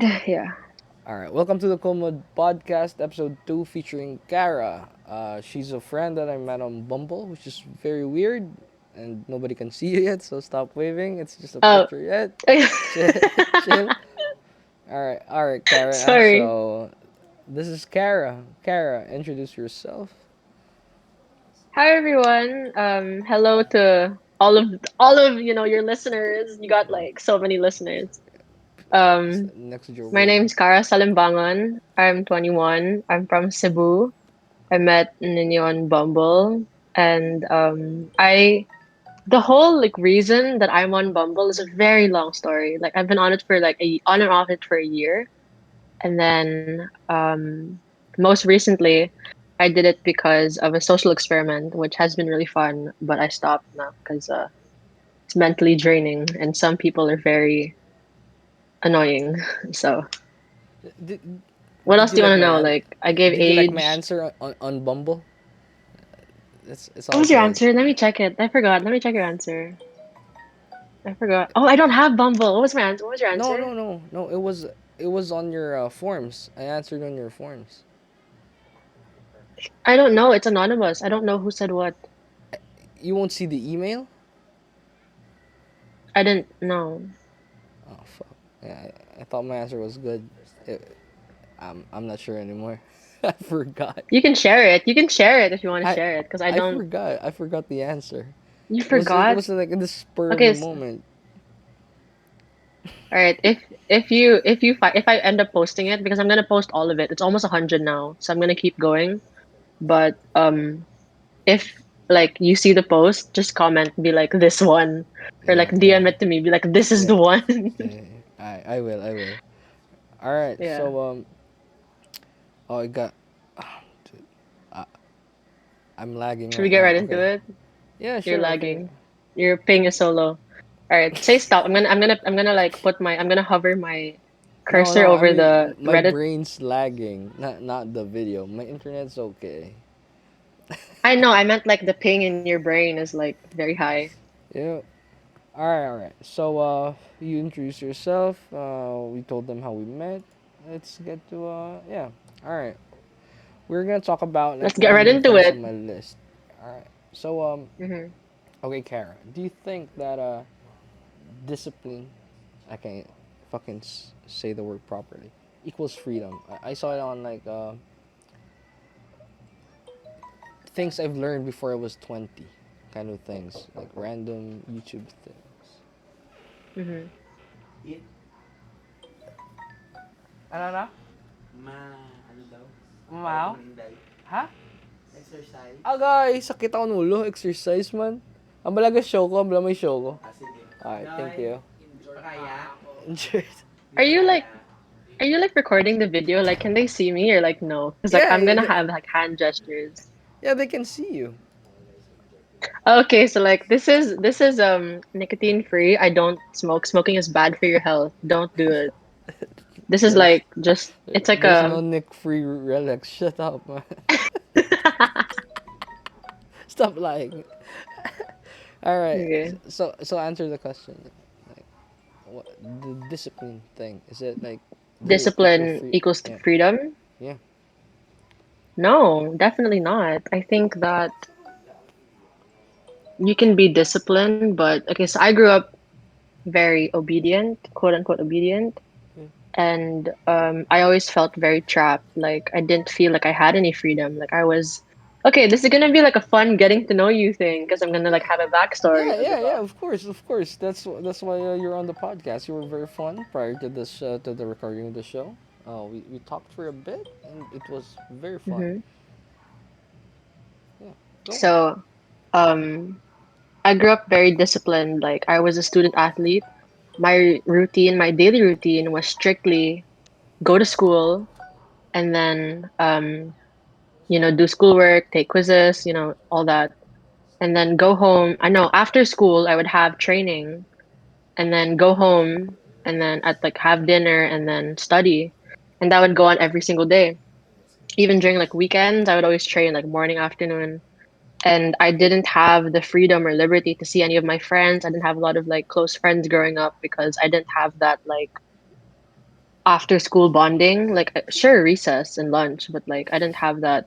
Yeah. All right, welcome to the Kumod Podcast, episode 2, featuring Kara. She's a friend that I met on Bumble, which is very weird, and nobody can see you yet, so stop waving. It's just a Oh, picture yet. Chill. Chill. All right, Kara. sorry. So, this is Kara. Kara, introduce yourself. Hi everyone. Hello to all of your listeners. You got like so many listeners. Um, Next is your my word. name's Kara Salimbangan. I'm 21. I'm from Cebu. I met Ninyo on Bumble, and I the whole like reason that I'm on Bumble is a very long story. Like I've been on it for like on and off it for a year. And then most recently, I did it because of a social experiment, which has been really fun, but I stopped now because it's mentally draining and some people are very annoying. So, Did, what did else you do you like want to my know? Like, I gave Did you like my age. answer on Bumble? It's What all was your good. answer? Let me check it. I forgot. Let me check your answer. I forgot. Oh, I don't have Bumble. What was my answer? What was your No, answer? no, no, no. It was on your forms. I answered on your forms. I don't know. It's anonymous. I don't know who said what. You won't see the email. I didn't know. Oh fuck. Yeah, I thought my answer was good. I'm not sure anymore. I forgot. You can share it. You can share it if you want to I share it because I I don't. forgot. I forgot the answer. You It forgot? was like in the spur of Okay, the moment. all right. If I end up posting it because I'm gonna post all of it. It's almost 100 now, so I'm gonna keep going. But if like you see the post, just comment, be like this one, or like Yeah, yeah, DM it to me, be like this is yeah. the one. Yeah. I will. I will. All right. Yeah. Oh, I got. Dude, I, I'm lagging Should we right get now. right into Okay. it? Yeah. You're Sure. Okay. lagging. Your ping is so low. All right. Say stop. I'm gonna like I'm gonna hover my No, cursor no. I over mean, the my Reddit. brain's lagging. Not the video. My internet's okay. I know. I meant like the ping in your brain is like very high. Yeah. All right. All right. So, you introduce yourself. We told them how we met. Let's get to yeah. All right. We're gonna talk about like Let's get right random into things it. on my list. All right. So, Hmm. okay, Kara. Do you think that discipline, I can't fucking say the word properly, equals freedom? I saw it on like things I've learned before I was 20, kind of things like random YouTube things. Hmm. Eat, Ano na? ano daw? Mamahaw? Vitamin D. Ha? Exercise. Ah, guys, sakit ako ng ulo. Exercise, man. Ang balaga show ko, ang bala may show ko. Sige. Alright, thank Noy, you. hindi pa kaya? Cheers. Are Hindi pa you like kaya? are you like recording the video? Like, can they see me or like no? Because like I'm Yeah, gonna have like hand gestures. yeah, they can see you. Okay, so like this is nicotine free. I don't smoke. Smoking is bad for your health. Don't do it. This is There's like just it's like there's a no Nick Free relics. Shut up, man. Stop lying. All right. okay. So answer the question. Like, what the discipline thing? Is it like does it equal Discipline free? equals to Yeah, freedom? yeah. No, definitely not. I think that you can be disciplined, but okay, so I grew up very obedient, quote unquote obedient. And I always felt very trapped. Like I didn't feel like I had any freedom. Like I was okay. This is gonna be like a fun getting to know you thing because I'm gonna like have a backstory, Yeah. diba? Of course, of course. That's why you're on the podcast. You were very fun prior to this to the recording of the show. We talked for a bit and it was very fun. Hmm. Yeah, go on. So, um, I grew up very disciplined. Like I was a student athlete. My daily routine was strictly go to school and then do schoolwork, take quizzes, all that, and then go home. I know after school I would have training and then go home and then at like have dinner and then study. And that would go on every single day. Even during like weekends, I would always train like morning, afternoon. And I didn't have the freedom or liberty to see any of my friends. I didn't have a lot of like close friends growing up because I didn't have that like after school bonding. Like sure recess and lunch, but like I didn't have that.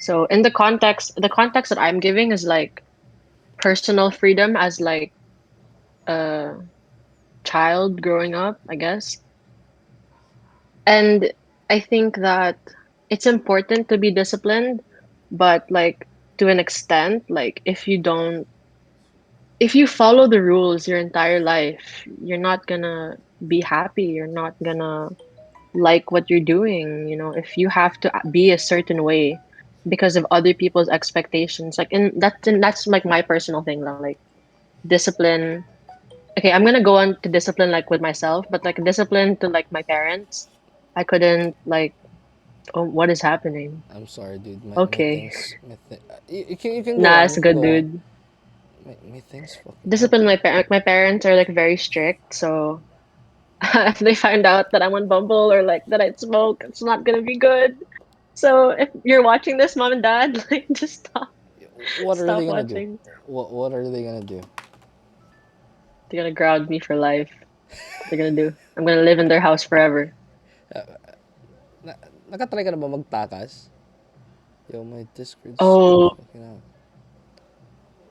So in the context that I'm giving is like personal freedom as like a child growing up, I guess. And I think that it's important to be disciplined, but like to an extent, like if you follow the rules your entire life, you're not gonna be happy. You're not gonna like what you're doing. If you have to be a certain way because of other people's expectations, like that's like my personal thing, like discipline. Okay, I'm gonna go on to discipline like with myself, but like discipline to like my parents. I couldn't like, oh, what is happening? I'm sorry, dude. My Okay. things, you can go Nah, on. it's You can good, go on. dude. My things fucking up. Discipline my parents are like very strict, so if they find out that I'm on Bumble or like that I smoke, it's not gonna be good. So if you're watching this, mom and dad, like just What are they stop gonna do? watching. What are they gonna do? They're gonna ground me for life. That's what they're gonna do. I'm gonna live in their house forever. Na, nakatry ka na ba magtakas? Yo, my Discord's Oh fucking out.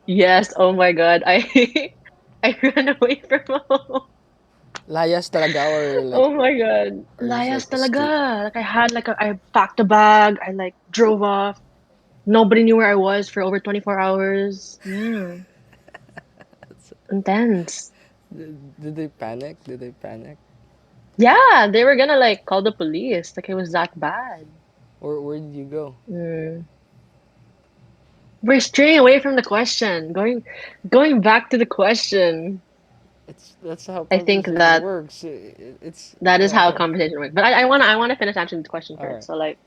yes, oh my god. I ran away from home. Layas talaga or like, Oh my god. or just like Layas escape? talaga. Like I packed a bag, I like drove off. Nobody knew where I was for over 24 hours. Yeah, intense. Did they panic? Did they panic? Yeah, they were gonna like call the police. Like it was that bad. Or where did you go? Mm. We're straying away from the question. Going back to the question. That's how I think conversation that works. It's that is yeah. how Okay. conversation works. But I wanna finish answering the question All first. right. So like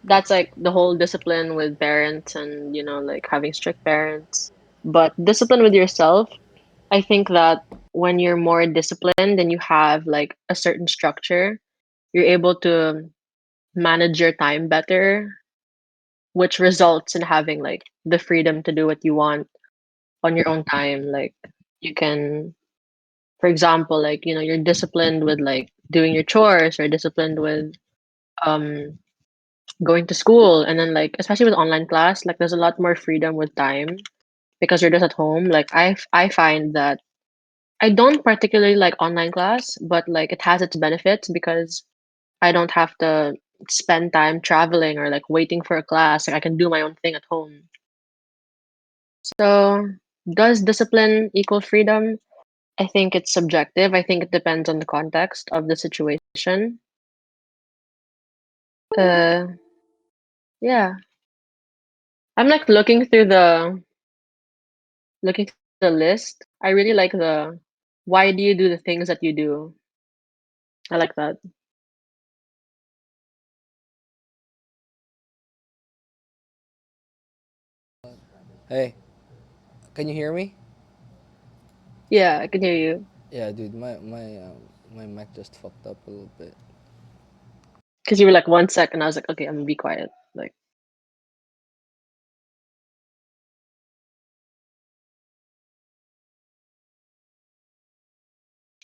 that's like the whole discipline with parents and like having strict parents. But discipline with yourself, I think that when you're more disciplined and you have like a certain structure, you're able to manage your time better, which results in having like the freedom to do what you want on your own time. Like you can, for example, like you're disciplined with like doing your chores or disciplined with um going to school, and then like especially with online class, like there's a lot more freedom with time because you're just at home. Like I find that I don't particularly like online class, but like it has its benefits because I don't have to spend time traveling or like waiting for a class. Like I can do my own thing at home. So, does discipline equal freedom? I think it's subjective. I think it depends on the context of the situation. Uh, yeah. I'm like looking through the list. I really like the why do you do the things that you do? I like that. Hey, can you hear me? Yeah, I can hear you. Yeah, dude. My mic just fucked up a little bit. Because you were like 1 second, I was like, okay, I'm gonna be quiet. Like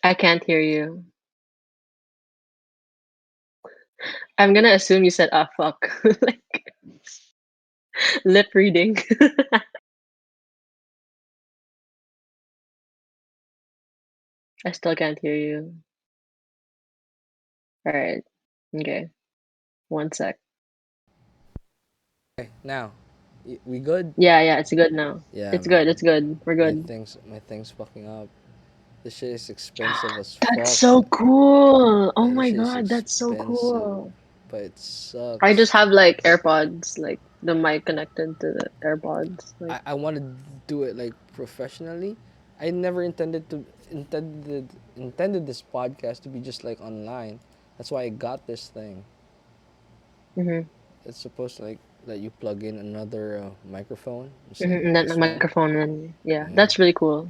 I can't hear you. I'm gonna assume you said ah fuck. Like lip reading. I still can't hear you. All right. Okay. 1 sec. Okay, now, we good? Yeah, yeah, it's good now. Yeah, It's good. man. It's good. We're good. My thing's fucking up. This shit is expensive as That's fuck. so cool. Oh This my shit is God, that's so expensive, cool. but it I just sucks. have like AirPods, like the mic connected to the AirPods. Like, I want to do it like professionally. I never intended this podcast to be just like online. That's why I got this thing. mm-hmm, It's supposed to like let you plug in another microphone mm-hmm, instead and of then a this one. microphone, and yeah, Yeah, that's really cool.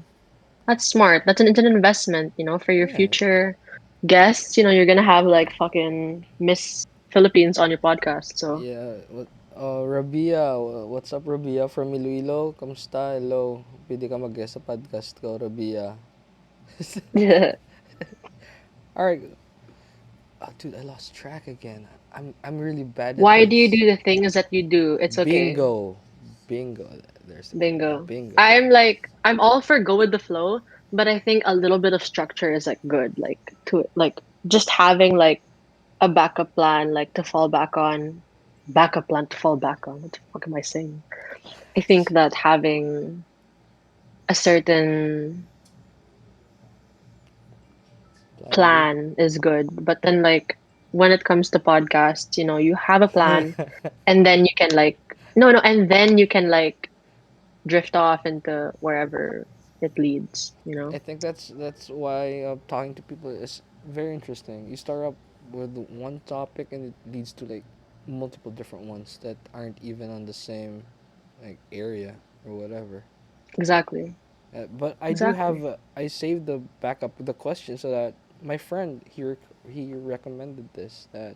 That's smart. It's an investment, for your yeah, future guests. You're gonna have like fucking Miss Philippines on your podcast. So yeah. What? Rabia, what's up, Rabia from Iloilo? Kamusta? Hello. Pwede ka mag-guest sa podcast ko, Rabia. yeah, All right, Oh, dude, I lost track again. I'm really bad at Why do you this. do the things that you do? It's okay. Bingo, bingo. There's the word. Bingo. Bingo. I'm all for go with the flow, but I think a little bit of structure is like good. Like to like just having like a backup plan, like to fall back on. Backup plan to fall back on. What the fuck am I saying? I think that having a certain Plan B. plan is good. But then like when it comes to podcasts, you have a plan and then you can like no, and then you can like drift off into wherever it leads. I think that's why talking to people is very interesting. You start up with one topic and it leads to like multiple different ones that aren't even on the same like area or whatever. Exactly. But I do have Exactly. I saved the backup with the question so that my friend he recommended this that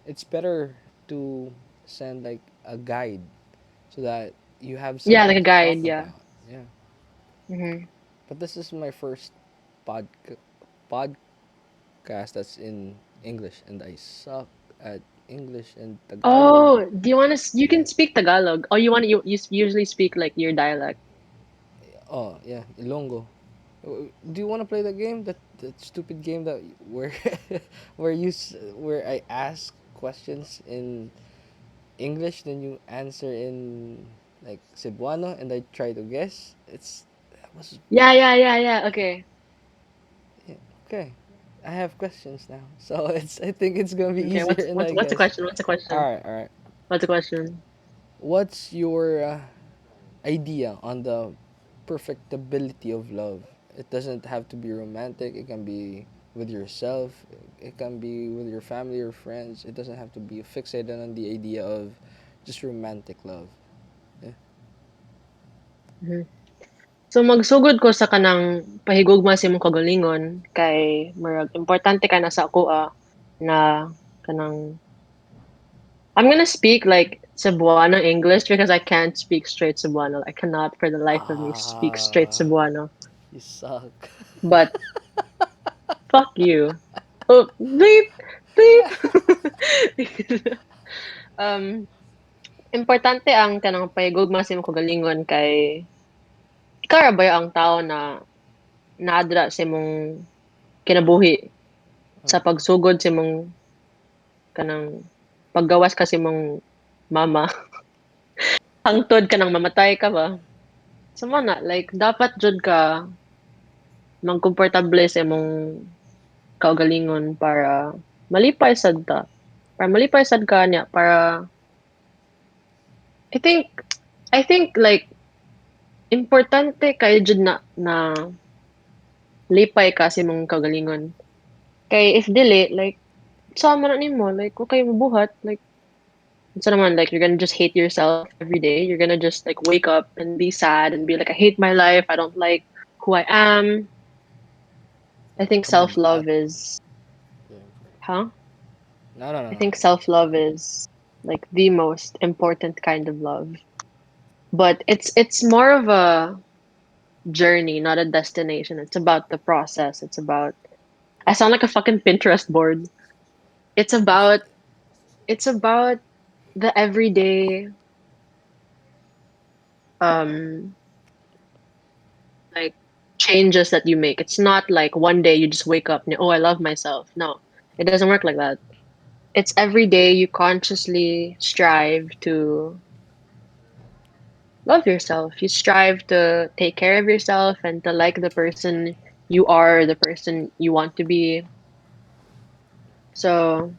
it's better to send like a guide so that you have Yeah, something like a to talk guide, yeah. about. Yeah. Hmm. But this is my first podca- podcast that's in English and I suck at English and Tagalog. Oh, do you want to? You can Yeah. speak Tagalog. Oh, you usually speak like your dialect. Oh, yeah, Ilonggo. Do you want to play the game? That stupid game that where where I ask questions in English, then you answer in like Cebuano, and I try to guess. That was Yeah. Okay. yeah, okay. I have questions now, so I think it's gonna be Okay. easier, What's and what's I what's the guess. question? What's the question? All right. What's the question? What's your idea on the perfectibility of love? It doesn't have to be romantic. It can be with yourself. It can be with your family or friends. It doesn't have to be fixated on the idea of just romantic love. Yeah. Mhm. So magsugod ko sa kanang pahigugma sa imong kagalingon kay murag importante ka na sa ako na kanang I'm gonna speak like Cebuano English because I can't speak straight Cebuano. I cannot for the life of me speak straight Ah, Cebuano. you suck. But fuck you. Oh, bleep, bleep. um, Importante ang kanang pahigugma sa imong kagalingon kay ikaw ra ba ang tao na naadra sa imong kinabuhi sa pagsugod sa imong kanang paggawas ka sa imong mama. Hangtod ka nang mamatay ka ba? Sama na, like, dapat jud ka magkomportable sa imong kaugalingon para malipay sad ta. Para malipay sad ka niya. Para, I think, I think, like, importante kay jud na lipay ka sa imong kaugalingon. Kay if dili, like, sama na nimo, like, okay mabuhat, like, so naman, like, you're gonna just hate yourself every day. You're gonna just, like, wake up and be sad and be like, I hate my life. I don't like who I am. I think Come on, Pat. self-love is, Yeah. huh? I No. think self-love is like the most important kind of love. But it's more of a journey, not a destination. It's about the process. It's about I sound like a fucking Pinterest board. It's about it's about the everyday um like changes that you make. It's not like one day you just wake up and oh, I love myself. No. It doesn't work like that. It's every day you consciously strive to love yourself. You strive to take care of yourself and to like the person you are, the person you want to be. So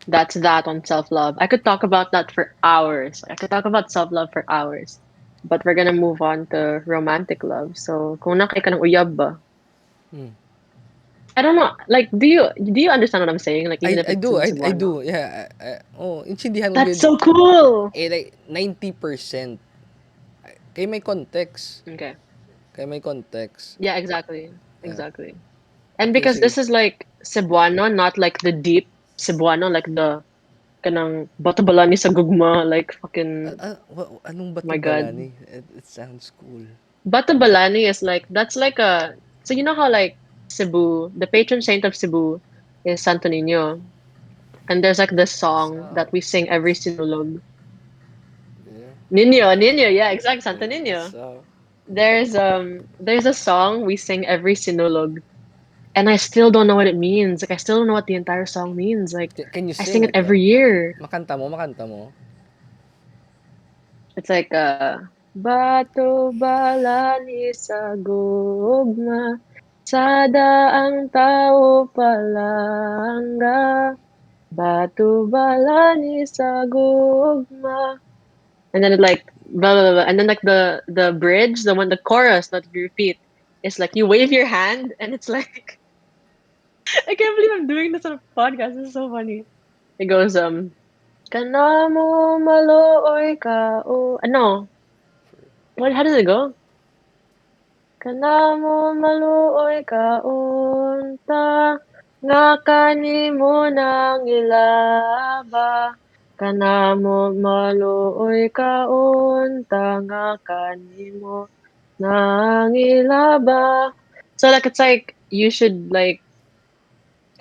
that's that on self love. I could talk about that for hours. I could talk about self love for hours. But we're gonna move on to romantic love. So kung nakay ka ng uyab ba? Hmm. I don't know. Like, do you understand what I'm saying? Like, even if I it's do. in I Cebuano. do. Yeah. Oh, intindihan ko That's good. so cool. Like 90%. Kay may context. Okay. Kay may context. Yeah, exactly. Yeah. Exactly. And Okay, because sige. this is like Cebuano, not like the deep Cebuano, like the kanang batabalani sa gugma, like fucking Anong my bato God. balani? It sounds cool. Batabalani is like that's like a so you know how like Cebu, the patron saint of Cebu is Santo Niño. And there's like this song So, that we sing every sinulog. yeah. Nino, yeah, exactly, Santa Yeah, Nino. so There's a song we sing every sinulog, and I still don't know what it means. Like I still don't know what the entire song means. Like can you I sing sing it it every though? year. Makanta mo. It's like Bato balani sa gugma, sada ang tao palangga. Bato balani sa gugma. And then it like blah blah blah, and then like the bridge, the chorus that you repeat, is like you wave your hand, and it's like I can't believe I'm doing this on a podcast. This is so funny. It goes kanamo malooy ka o no, what, how does it go? Kanamo maluoy ka unta nga kanimo nang ilaba. Kanamo maluoy ka unta nga kanimo nang ilaba. So like it's like you should like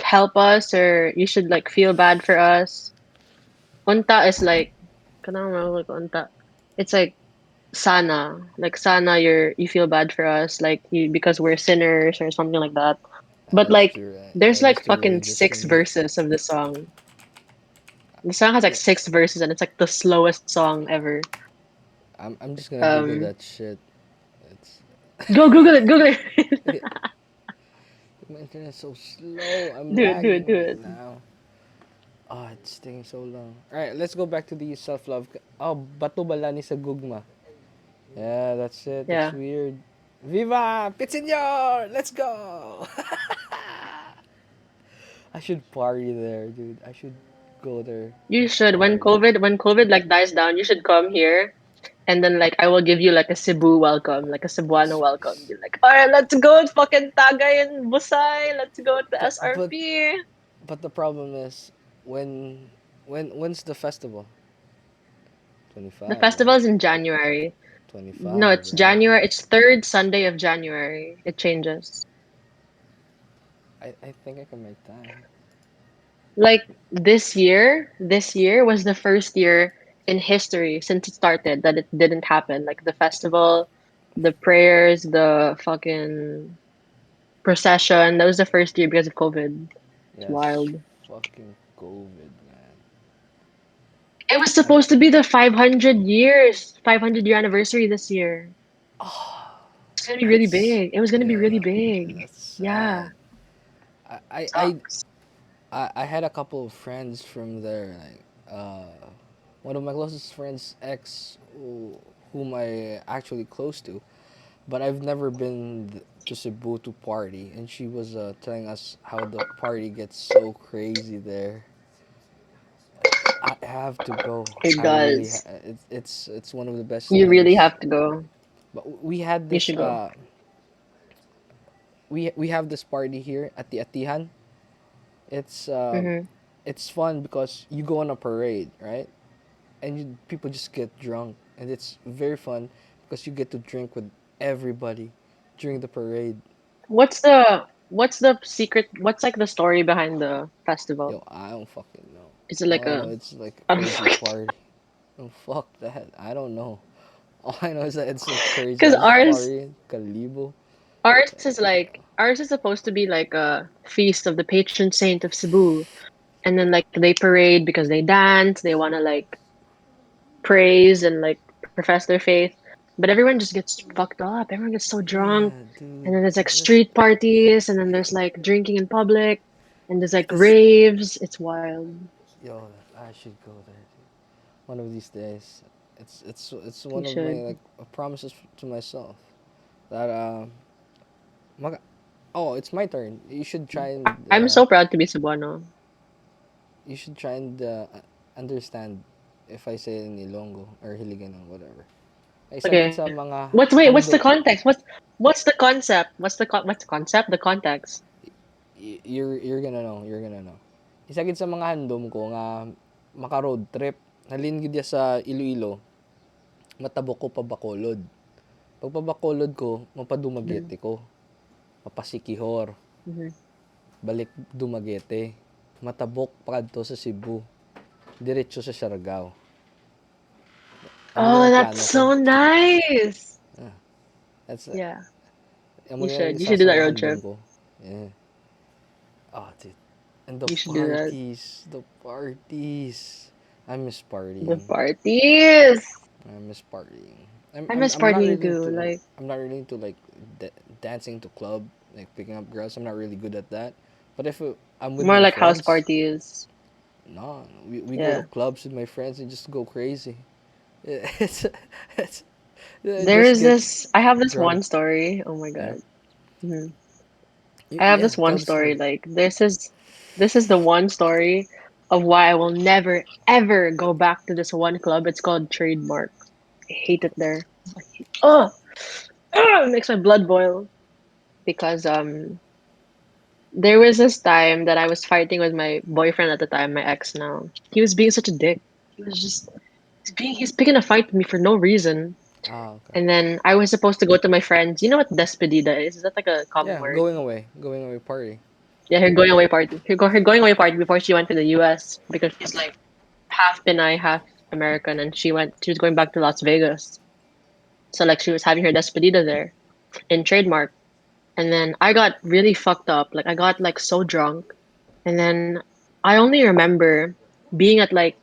help us, or you should like feel bad for us. Unta is like kanamo maluoy ka unta. It's like sana you feel bad for us, like you, because we're sinners or something like that. But That's like too right. there's That is like too fucking religious for six me. verses of the song. The song has like Yeah, six verses, and it's like the slowest song ever. I'm just gonna Google um that shit. It's Go Google it, Google it. my internet's so slow. I'm Do it, lagging do right it. now. Oh, it's taking so long. All right, let's go back to the self love. Oh, bato balani sa gugma. Yeah, that's it. That's Yeah, weird. Viva Pitsenyor! Let's go! I should party there, dude. I should go there you and should. When party. COVID like dies down, you should come here, and then like I will give you like a Cebu welcome, like a Cebuano S- welcome. s- Be like, all right, let's go fucking Tagay and Busay. Let's go to But but SRP. but the problem is when when's the festival? The 25, festival right? is in January. No, 25, it's right? January. It's third Sunday of January. It changes. I think I can make time. Like this year was the first year in history since it started that it didn't happen. Like the festival, the prayers, the fucking procession. That was the first year because of COVID. It's Yes, wild. fucking COVID, man. It was I'm supposed to be the 500 year anniversary this year. It's gonna be really that's big. It was gonna be really yeah, big. that's Yeah, sad. I I I sucks. I had a couple of friends from there, like one of my closest friends, ex, whom I actually close to, but I've never been to Cebu to party, and she was telling us how the party gets so crazy there. I have to go. It I really, does. it's one of the best You really things. have to go. But we had You this should go. we have this party here at the Atihan. It's Mm-hmm. it's fun because you go on a parade, right? And people just get drunk, and it's very fun because you get to drink with everybody during the parade. What's the secret? What's like the story behind the festival? Yo, I don't fucking know. Is it like All I know a it's like a I don't crazy fucking party. Oh fuck that! I don't know. All I know is that it's like crazy. because I just ours party, Kalibo. ours is supposed to be like a feast of the patron saint of Cebu, and then like they parade because they dance, they want to like praise and like profess their faith, but everyone just gets fucked up. Everyone gets so drunk, Yeah, dude. and then there's like This, street parties, and then yo, there's like drinking in public, and there's like this, raves. It's wild. yo, I should go there, dude. One of these days. It's You one of my should. like promises to myself that mag- oh, it's my turn. I'm so proud to be Cebuano. You should try and understand if I say it in Ilonggo or Hiligaynon, whatever. Ay, isa gid Okay. sa mga What's the handom, context? What's the concept? What's the concept? The context. you're gonna know, you're gonna know. Isa gid sa mga handom ko nga maka road trip. Halin gid ya sa Iloilo, matabok ko pa Bacolod. Pag pa Bacolod ko, Mm-hmm. mapadumagete ko. Mapasikihor, Mm-hmm. balik Dumaguete, matabok padto sa Cebu, diretso sa Siargao. Amo gid Oh, ang that's plano ko. so nice. Ah, that's Yeah, amo you gid ang should. You should do that road isasayahan trip. ko. Yeah. Oh, dude. And the You should do that. parties, the parties. I miss The partying. parties. I miss partying. I'm I I'm miss I'm not partying really too. into Like, I'm not really into like dancing to club, like picking up girls. I'm not really good at that. But if I'm with more my like house friends, parties. no, we go to Yeah. clubs with my friends and just go crazy. It's it's There just is get this. I have this drunk. one story. Oh my Yeah. god. Mhm. I have Yeah. this one Tell the story. story. Like, this is the one story of why I will never ever go back to this one club. It's called Trademark. I hate it there. Oh, it makes my blood boil because there was this time that I was fighting with my boyfriend at the time, my ex now. He was being such a dick. He was just he's picking a fight with me for no reason. Ah, okay. And then I was supposed to go to my friends. You know what despedida is? Is that like a common Yeah, word? going away party. Yeah, her going away party. Her going away party before she went to the US because she's like half Pinay, half American, and she was going back to Las Vegas. So like she was having her despedida there in Trademark. And then I got really fucked up. Like I got like so drunk. And then I only remember being at like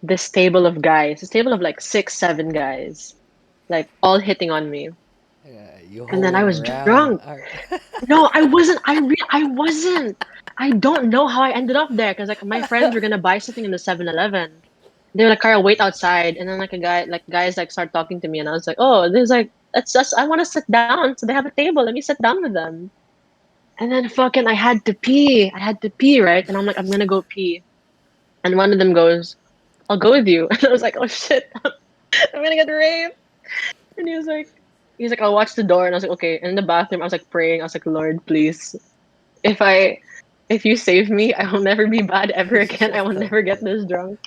this table of guys, this table of like six, seven guys, like all hitting on me. Yeah, you And then I hoeing was around. drunk. No, I wasn't. I wasn't. I don't know how I ended up there because like my friends were gonna buy something in the 7-Eleven. They were like, "Carl, wait outside." And then like guys like start talking to me, and I was like, "Oh, there's like that's just I want to sit down." So they have a table. Let me sit down with them. And then fucking I had to pee. I had to pee, right? And I'm like, I'm gonna go pee. And one of them goes, "I'll go with you." And I was like, "Oh shit, I'm gonna get raped." And he was like, "I'll watch the door." And I was like, "Okay." And in the bathroom, I was like praying. I was like, "Lord, please, if I, if you save me, I will never be bad ever again. I will Shut up, never get man. this drunk."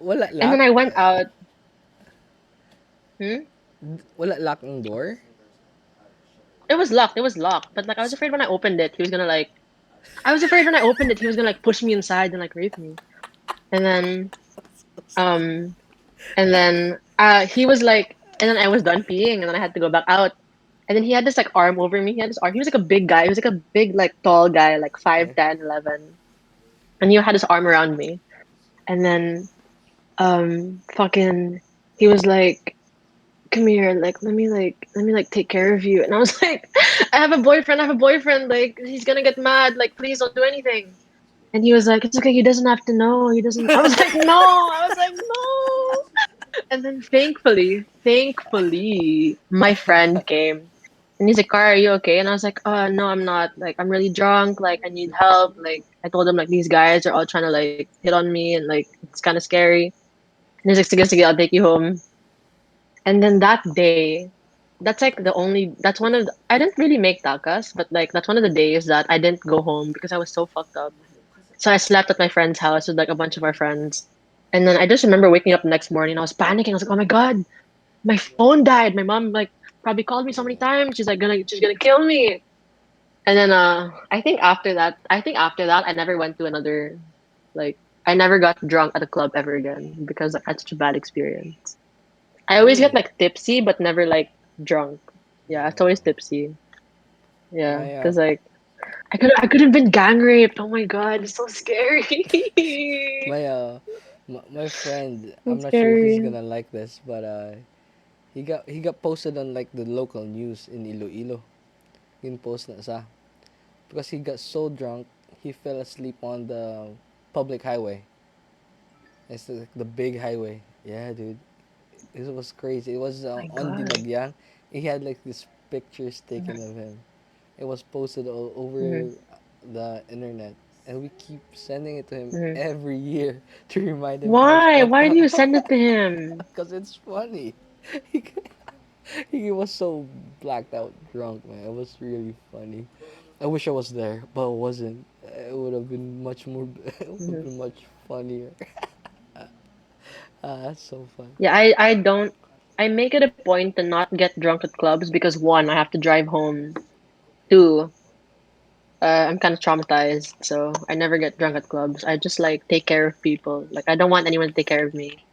Wala And lock? then I went out. Hmm? Wala lock ng door? It was locked. It was locked. But like, I was afraid when I opened it, he was gonna like. I was afraid when I opened it, he was gonna like push me inside and like rape me. And then, um, he was like, and then I was done peeing, and then I had to go back out. And then he had this like arm over me. He had this arm. He was like a big guy. He was like a big, like tall guy, like Yeah. 5'10", 11. And he had his arm around me. And then fucking he was like, "Come here, like let me take care of you." And I was like, I have a boyfriend, like he's gonna get mad, like please don't do anything. And he was like, "It's okay, he doesn't have to know. He doesn't." I was like, "No." I was like, "No." And then thankfully, my friend came. And he's like, "Car, are you okay?" And I was like, no, I'm not. Like, I'm really drunk. Like, I need help." Like, I told him, like, these guys are all trying to, like, hit on me. And, like, it's kind of scary. And he's like, "Sige, sige, I'll take you home." And then that day, that's one of, I didn't really make takas, but, like, that's one of the days that I didn't go home because I was so fucked up. So I slept at my friend's house with, like, a bunch of our friends. And then I just remember waking up the next morning. I was panicking. I was like, "Oh my God, my phone died." My mom like probably called me so many times. She's gonna kill me. And then I think after that I never went to another like I never got drunk at a club ever again because I had such a bad experience. I always get Really? like tipsy but never like drunk. Yeah, it's always tipsy. Yeah, My because like I could have been gang raped. Oh my God, it's so scary. my my friend, So I'm not sure if he's scary. gonna like this, but he got posted on like the local news in Iloilo. Post na sa because he got so drunk he fell asleep on the public highway. It's the big highway. Yeah, dude. It was crazy. It was My on God. Dinagyang. He had like these pictures taken of him. It was posted all Mhm, over the internet, and we keep sending it to him mhm. every year to remind him how Why? fucked Why do up. you send it to him? Because it's funny. he, he was so blacked out drunk, man. It was really funny. I wish I was there, but I wasn't. It would have been much more. It would have Mhm. been much funnier. That's so fun. Yeah, I don't I make it a point to not get drunk at clubs because one, I have to drive home. Two, I'm kind of traumatized, so I never get drunk at clubs. I just like take care of people. Like I don't want anyone to take care of me.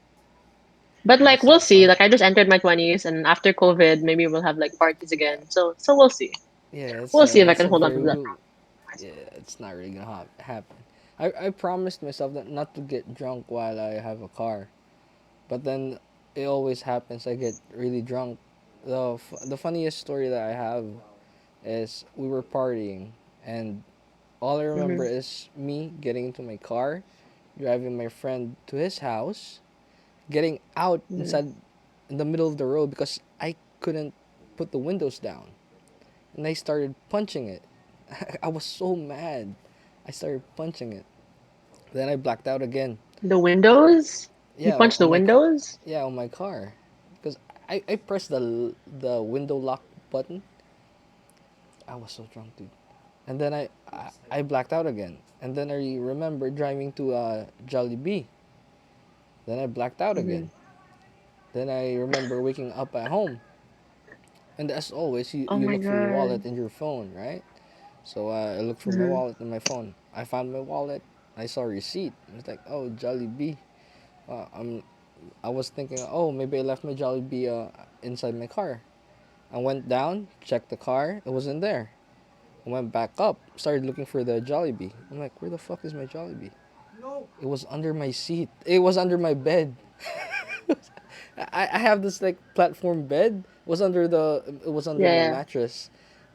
But Oh, like that's we'll not see. fun. Like I just entered my 20s, and after COVID, maybe we'll have like parties Yeah, again. So we'll see. yeah, We'll see if I that's can a hold on very to that. good. Yeah, it's not really gonna happen. I promised myself that not to get drunk while I have a car, but then it always happens. I get really drunk. The funniest story that I have is we were partying, and all I remember Hmm. is me getting into my car, driving my friend to his house, getting out Hmm. inside in the middle of the road because I couldn't put the windows down, and I started punching it. I was so mad. I started punching it. Then I blacked out again. The windows? You Yeah, punch the on my car. windows? Yeah, on my car, because I pressed the window lock button. I was so drunk, dude. And then I blacked out again. And then I remember driving to Jollibee. Then I blacked out Hmm. again. Then I remember waking up at home. And as always, Oh you my look for your wallet God. in your phone, right? So I looked for my Hmm. wallet in my phone. I found my wallet. I saw a receipt. I was like, oh, Jollibee. Uh, I'm, I was thinking, oh, maybe I left my Jollibee inside my car. I went down, checked the car. It wasn't there. I went back up, started looking for the Jollibee. I'm like, where the fuck is my Jollibee? No. It was under my seat. It was under my bed. I have this like platform bed. It was under Yeah, my yeah. mattress.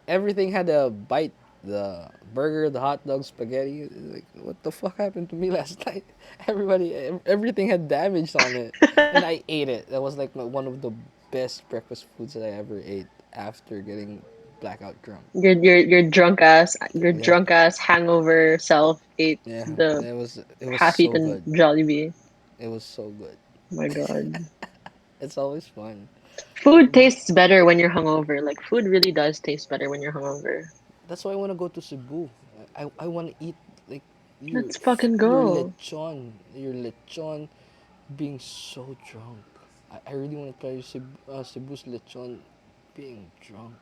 Everything had a bite. The burger, the hot dog, spaghetti. Like, what the fuck happened to me last night? Everything had damage on it, and I ate it. That was like one of the best breakfast foods that I ever ate after getting blackout drunk. Your Yeah, drunk ass hangover self ate yeah. the It was so half-eaten good. Jollibee. It was so good. Oh my God. It's always fun. Food tastes better when you're hungover. Like food really does taste better when you're hungover. That's why I want to go to Cebu. I want to eat like Let's fucking go. your lechon being so drunk. I really want to try Cebu's lechon being drunk.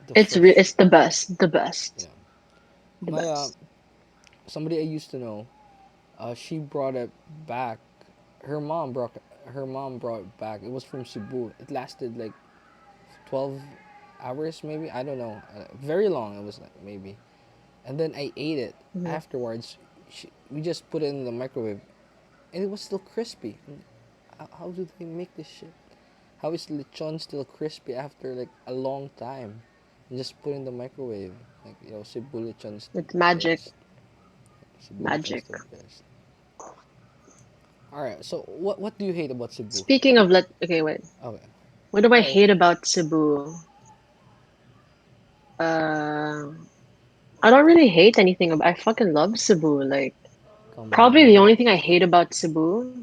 The fresh, It's the best, the best, yeah. the My best. somebody I used to know, she brought it back. Her mom brought her mom brought it back. It was from Cebu. It lasted like 12 hours maybe. I don't know. Very long. It was like maybe. And then I ate it Mhm. afterwards. We just put it in the microwave, and it was still crispy. And how do they make this shit? How is lechon still crispy after like a long time? And just put in the microwave. Like Cebu lechon is the It's magic, best. Cebu lechon is magic. the best. All right. So what do you hate about Cebu? Speaking of okay, wait. Okay. What do I Oh, hate about Cebu? Uh, I don't really hate anything. I fucking love Cebu. Like, come probably the on. only thing I hate about Cebu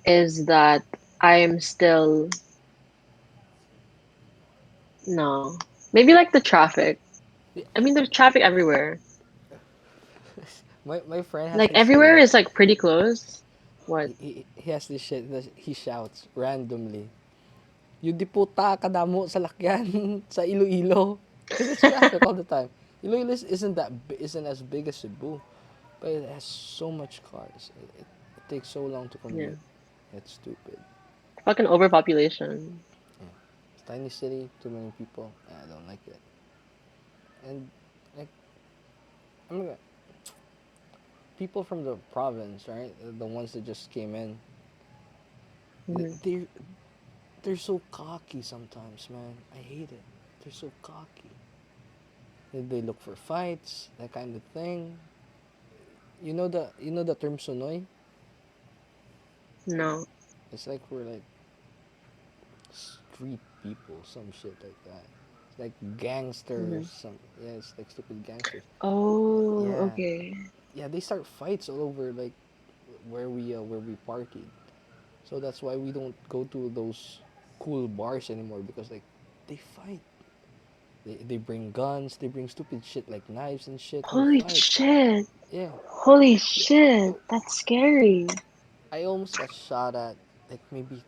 is that I am still no. Maybe like the traffic. Yeah, I mean, there's traffic everywhere. my friend has Like this everywhere thing. is like pretty close. What? He has this shit that he shouts randomly. Yung di puta kadamo sa lakyan sa Iloilo. Because it's traffic all the time. Iloilo isn't as big as Cebu, but it has so much cars. It takes so long to Yeah. commute. It's stupid. Fucking overpopulation. Yeah. It's tiny city, too many people. I don't like it. And like I'm gonna, people from the province, right? The ones that just came in, they- Hmm. they're they're so cocky sometimes, man. I hate it. They're so cocky. They look for fights, that kind of thing. You know the term sonoy? No. It's like we're like street people, some shit like that. It's like Hmm. gangsters, some yeah, it's like stupid gangsters. Oh, Yeah, okay. yeah, they start fights all over like where we partied. So that's why we don't go to those cool bars anymore because like they fight. They bring guns, they bring stupid shit like knives and shit and Holy fight. shit. Yeah, Holy shit. That's scary. I almost got shot at like maybe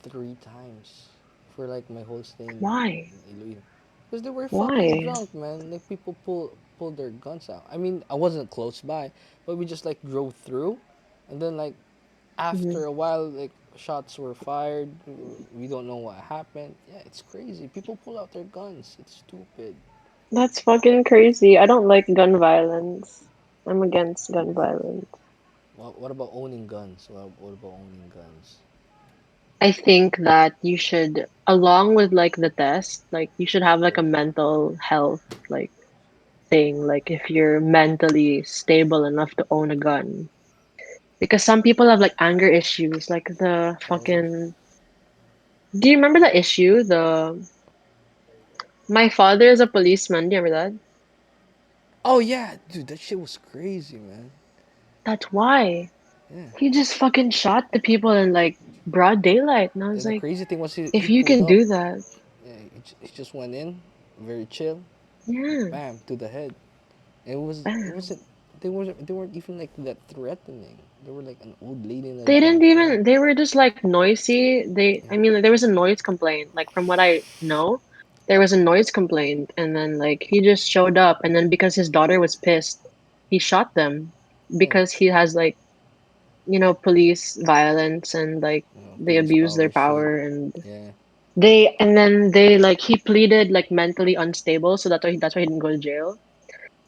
3 times for like my whole stay Why? in Iloilo. Because they were fucking Why? drunk, man. Like people pull their guns out. I mean, I wasn't close by, but we just like drove through, and then like Mhm. after a while, like shots were fired. We don't know what happened. Yeah, it's crazy. People pull out their guns. It's stupid. That's fucking crazy. I don't like gun violence. I'm against gun violence. What about owning guns? What about owning guns? I think that you should, along with like the test, like you should have like a Yeah. mental health like thing, like if you're mentally stable enough to own a gun. Because some people have like anger issues, like the Oh. fucking. Do you remember the issue? My father is a policeman. Do you remember that? Oh yeah, dude, that shit was crazy, man. That's why. Yeah. He just fucking shot the people in like broad daylight. And I was And the like, crazy thing was he if you pulled can up. do that, Yeah, he just went in, very chill, yeah, bam to the head. It bam. wasn't they weren't even like that threatening. They were like an old lady in They a didn't car. even, they were just like noisy. I Yeah. mean, like, there was a noise complaint. Like, from what I know, there was a noise complaint. And then, like, he just showed up. And then, because his daughter was pissed, he shot them Oh, because he has, like, police violence and, like, they police abuse their power shit. power. And Yeah. and then like, he pleaded, like, mentally unstable. So that's why he didn't go to jail.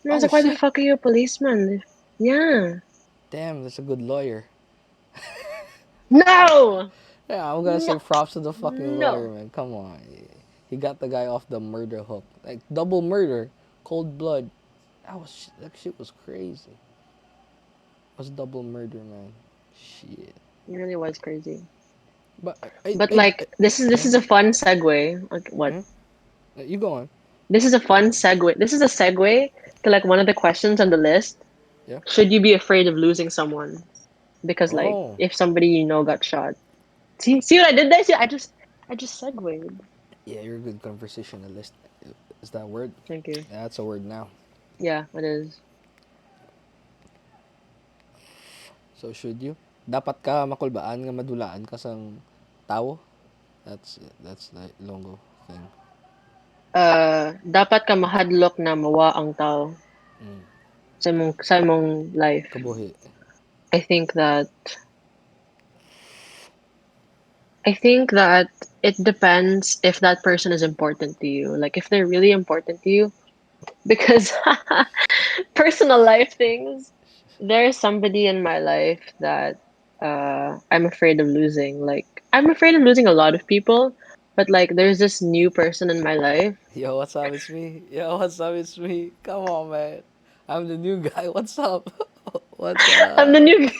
And I was Oh like, why the shit. fuck are you a policeman? Yeah. Damn, that's a good lawyer. No! Yeah, I'm gonna No! say props to the fucking lawyer, No! man. Come on. He got the guy off the murder hook. Like double murder, cold blood. That shit was crazy. It was double murder, man. Shit. It really was crazy. But But like this is uh, a fun segue. Like what? uh, you go on. This is a fun segue. This is a segue to like one of the questions on the list. Yeah. Should you be afraid of losing someone? Because like Oh. if somebody you know got shot. See what I did there? See, I just segued. Yeah, you're a good conversationalist. Is that a word? Thank you. Yeah, that's a word now. Yeah, it is. So should you? Dapat ka makulbaan nga madulaan ka sang tao. That's the Ilonggo thing. Dapat ka mahadlok na mawa ang tao Mm. sa imong life. Kabuhi. I think that I think that it depends if that person is important to you. Like if they're really important to you, because personal life things, there's somebody in my life that I'm afraid of losing. Like I'm afraid of losing a lot of people, but like there's this new person in my life. Yo, what's up? It's me. Yo, what's up? It's me. Come on, man. I'm the new guy. What's up? What's I'm the up? new.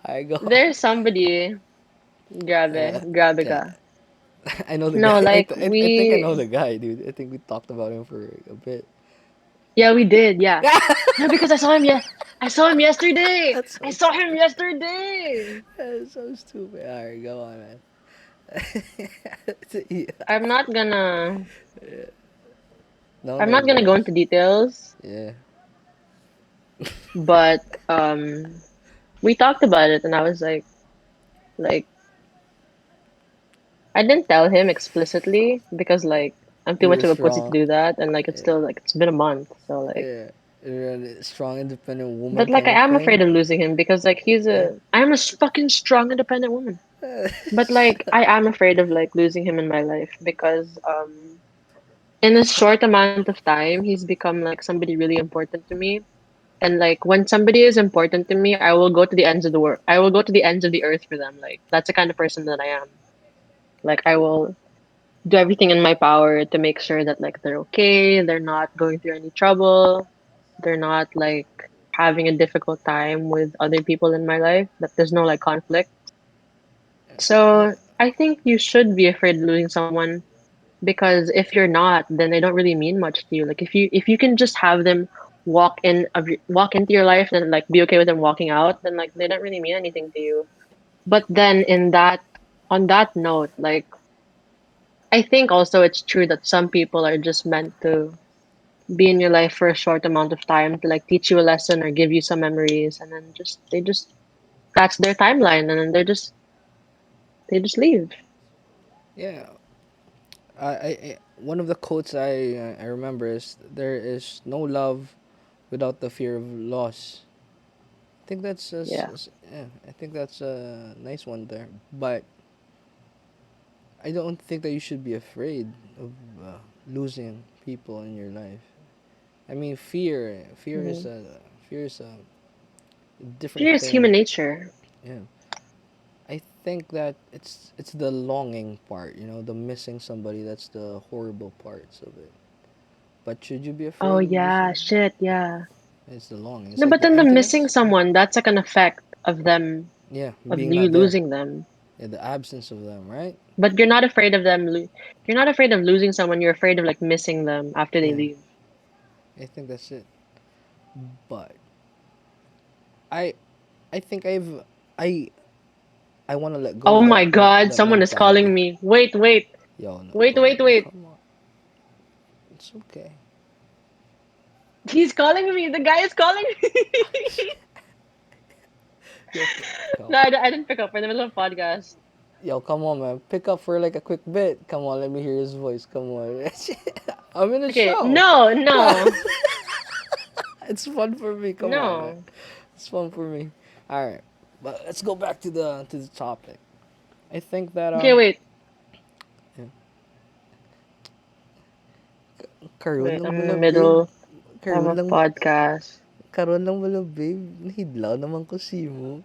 I go. There's somebody. Grabe, Yeah, grabe yeah. ka. I know the No, guy. like I think I we. know the guy, dude. I think we talked about him for a bit. Yeah, we did. Yeah. No, because I saw him. Yeah, I saw him yesterday. That's I so saw him yesterday. that's so stupid. All right, go on, man. Yeah. I'm not gonna. No I'm not name gonna go names. into details, Yeah. but we talked about it, and I was like, I didn't tell him explicitly because like I'm too You're much of a pussy to strong. do that, and like it's Yeah. still like it's been a month, so like. Yeah. You're a strong, independent woman But like kind I of am thing. afraid of losing him because like Yeah. I'm a fucking strong, independent woman. But like I am afraid of like losing him in my life because in a short amount of time he's become like somebody really important to me. And like when somebody is important to me, I will go to the ends of the world. I will go to the ends of the earth for them. Like that's the kind of person that I am. Like I will do everything in my power to make sure that like they're okay, they're not going through any trouble, they're not like having a difficult time with other people in my life, that there's no like conflict. Yeah. So I think you should be afraid of losing someone because if you're not, then they don't really mean much to you. Like if you can just have them walk into your life and like be okay with them walking out, then like they don't really mean anything to you. But then on that note, like I think also it's true that some people are just meant to be in your life for a short amount of time to like teach you a lesson or give you some memories, and then just that's their timeline, and then they just leave. Yeah. One of the quotes I remember is there is no love without the fear of loss. I think that's Yeah. yeah, I think that's a nice one there. But I don't think that you should be afraid of losing people in your life. I mean, Hmm. fear is a different Fear is human thing. nature. Yeah, I think that it's the longing part. You know, the missing somebody. That's the horrible parts of it. But should you be Oh afraid of yeah, losing? shit, yeah. It's the longing. It's No, like but the then the missing emptiness. someone, that's like an effect of them, Yeah, of being you not there. losing them. Yeah, the absence of them, right? But you're not afraid of them. You're not afraid of losing someone. You're afraid of like missing them after they Yeah, leave. I think that's it. But I I think I I want to let go Oh of my God, that someone is calling mentality. me. Wait, wait, Yo, no, wait, wait, wait. come on, it's okay. He's calling me. The guy is calling me. Yo, come, No, I didn't pick up. We're in the middle of a podcast. yo, come on, man. Pick up for like a quick bit. Come on, let me hear his voice. Come on, I'm in a Okay, show. no, no, It's fun for me. Come on, man. no. It's fun for me. All right, but let's go back to the topic. I think that Okay, wait, yeah. Karoon wait. lang I'm in wala the babe. middle of Karoon a lang podcast. karoon lang wala babe. Nahidlaw naman ko si mo.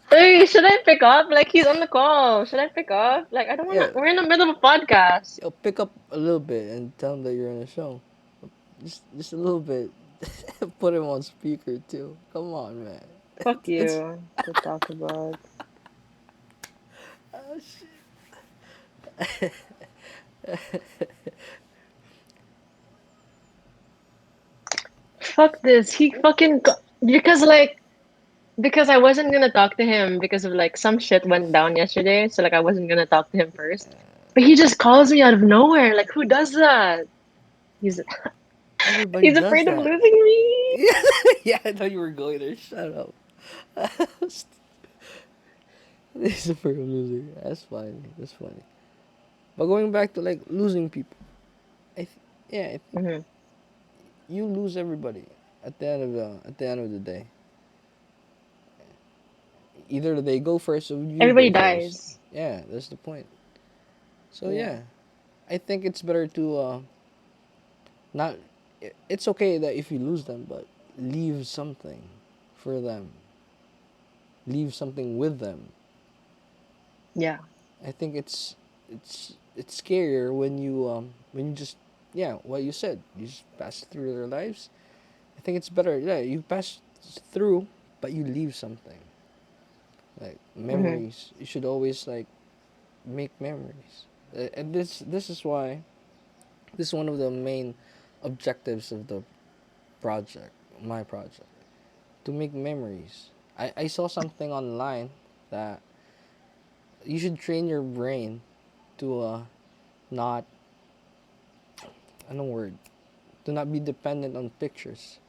Hey, should I pick up? Like he's on the call. Should I pick up? Like I don't wanna. Yeah, We're in the middle of a podcast. yo, pick up a little bit and tell him that you're in a show. Just a little bit. Put him on speaker too. Come on, man. Fuck It's you to talk about. oh, shit. Fuck this. Because because I wasn't gonna talk to him because of like some shit went down yesterday. So like I wasn't gonna talk to him first. But he just calls me out of nowhere. Like who does that? He's Everybody he's does afraid of that. losing me. Yeah, yeah. I thought you were going there. Shut up. This is a firm loser. That's funny. That's funny. But going back to like losing people, yeah, I think Hmm. you lose everybody at the end of the day. Either they go first or you Everybody go first. dies. Yeah, that's the point. So Yeah. yeah, I think it's better to not. It's okay that if you lose them, but leave something for them. Leave something with them. Yeah. I think it's scarier when you just yeah what you said you just pass through their lives. I think it's better yeah you pass through but you leave something like Hmm. memories. You should always like make memories. And this is why this is one of the main objectives of the project, my project, to make memories. I saw something online that you should train your brain to not word to not be dependent on pictures.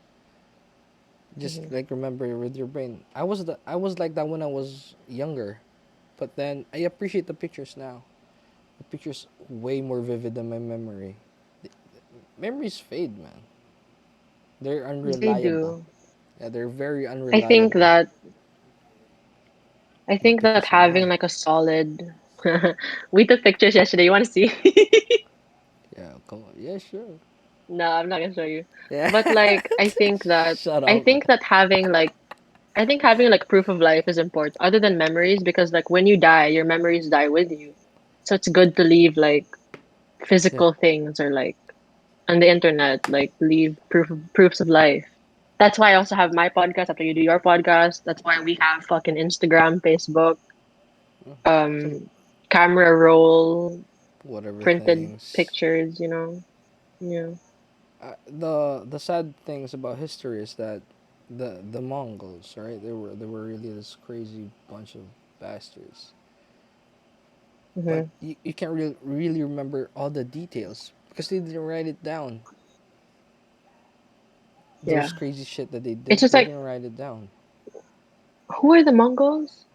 Just Hmm. like remember with your brain. I was like that when I was younger, but then I appreciate the pictures now. The pictures way more vivid than my memory. The memories fade, man. They're They unreliable. do. Yeah, they're very I think unreliable. that I But think that pictures are having not. like a solid we took pictures yesterday. You want to see? Yeah, come on. Yeah, sure. No, I'm not gonna show you. Yeah. But like Shut I up, man. think that having like proof of life is important other than memories because like when you die, your memories die with you. So it's good to leave like Yeah. physical things or like on the internet, like leave proofs of life. That's why I also have my podcast after you do your podcast. That's why we have fucking Instagram, Facebook, Some um, camera roll, whatever printed things. pictures, Yeah. The sad things about history is that the Mongols, right? They were really this crazy bunch of bastards. But Hmm. you can't really remember all the details because they didn't write it down. Those Yeah. crazy shit that they It's did, just they like, didn't write it down. who are the Mongols?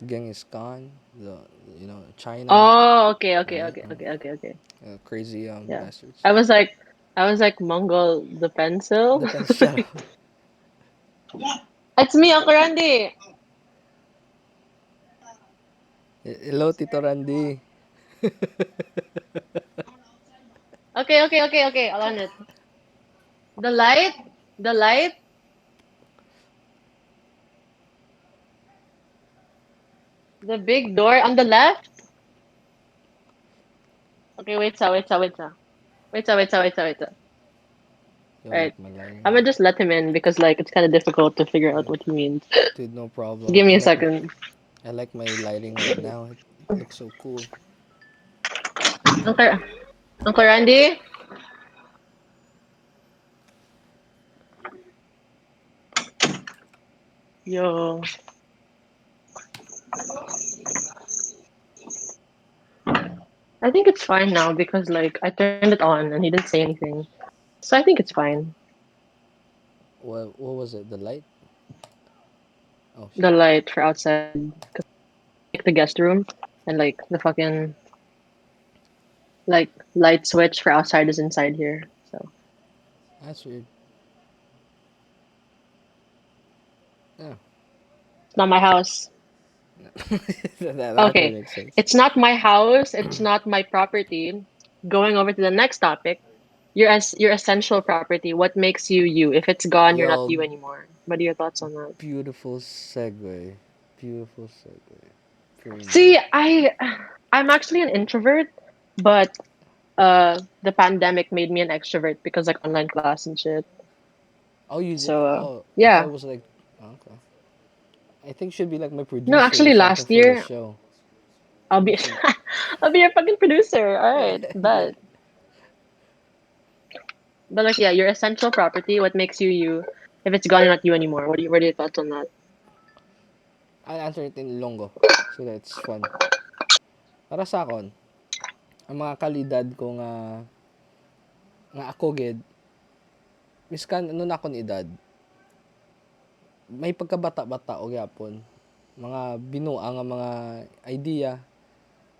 Genghis Khan, the China, Oh, okay, okay, right? okay, okay, okay, okay. Crazy Yeah. bastards. I was like I was like Mongol the pencil. Depends. Shut up. It's me, Uncle Randy. Hello, Tito Randy. Okay, okay, okay, okay. I'll on it. The light, the light, the big door on the left. Okay, wait. Yo, All right. like my I'm lighting. gonna just let him in because like it's kind of difficult to figure out Yeah, what he means. dude, no problem. Give me a second. I like my lighting right now. It looks so cool. Uncle Uncle Randy. Yo. I think it's fine now because like I turned it on and he didn't say anything. So I think it's fine. What was it? The light? Oh The shit. light for outside, like the guest room, and like the fucking like light switch for outside is inside here. So That's weird. Yeah. it's not my house. That actually Okay. makes sense. It's not my house, it's not my property. Going over to the next topic. Your essential property. What makes you you? If it's gone, you're not Yo, you anymore. What are your thoughts on that? beautiful segue. Beautiful segue. Very See, nice. I'm actually an introvert, but the pandemic made me an extrovert because like online class and shit. Oh, you did. So Oh, I thought yeah. it was like. Okay. I think should be like my No, producer or actually something last for the year show. I'll be Should. I'll be your fucking producer. All right, Yeah. but like yeah, your essential property, what makes you you? If it's gone, you're not you anymore. What are your thoughts on that? I'll answer it in Longo. So that's fun. Para sa akon, ang mga kalidad ko nga ako gid, miskan ano na akong edad, may pagkabata-bata o gyapon. Mga binuang nga mga idea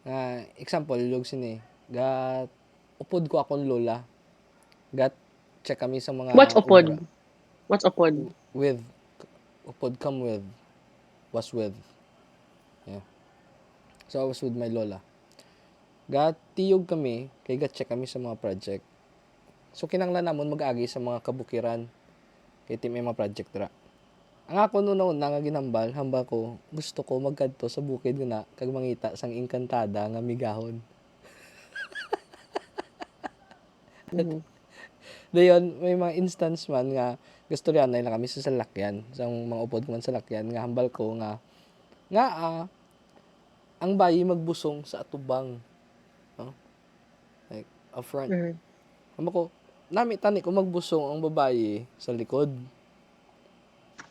nga example log sini gat upod ko akong lola gat check kami sa What's mga obra upod? What's upod? with upod come with was with yeah. So I was with my lola. Gat tiyog kami kay gat check kami sa mga project. So kinanglan namon mag-agi sa mga kabukiran kay may mga project dira. Ang ako noon na nga ginambal, hamba ko, gusto ko magkadto sa bukid nga na kag mangita sang engkantada nga migahon. Mm-hmm. Dayon may mga instance man nga gusto riyan na kami sa salakyan, sa mga upod ko man sa salakyan nga hambal ko nga ang bayi magbusong sa atubang, no? Like up front. Mm-hmm. Hamba ko nami tani ko magbusong ang babayi sa likod.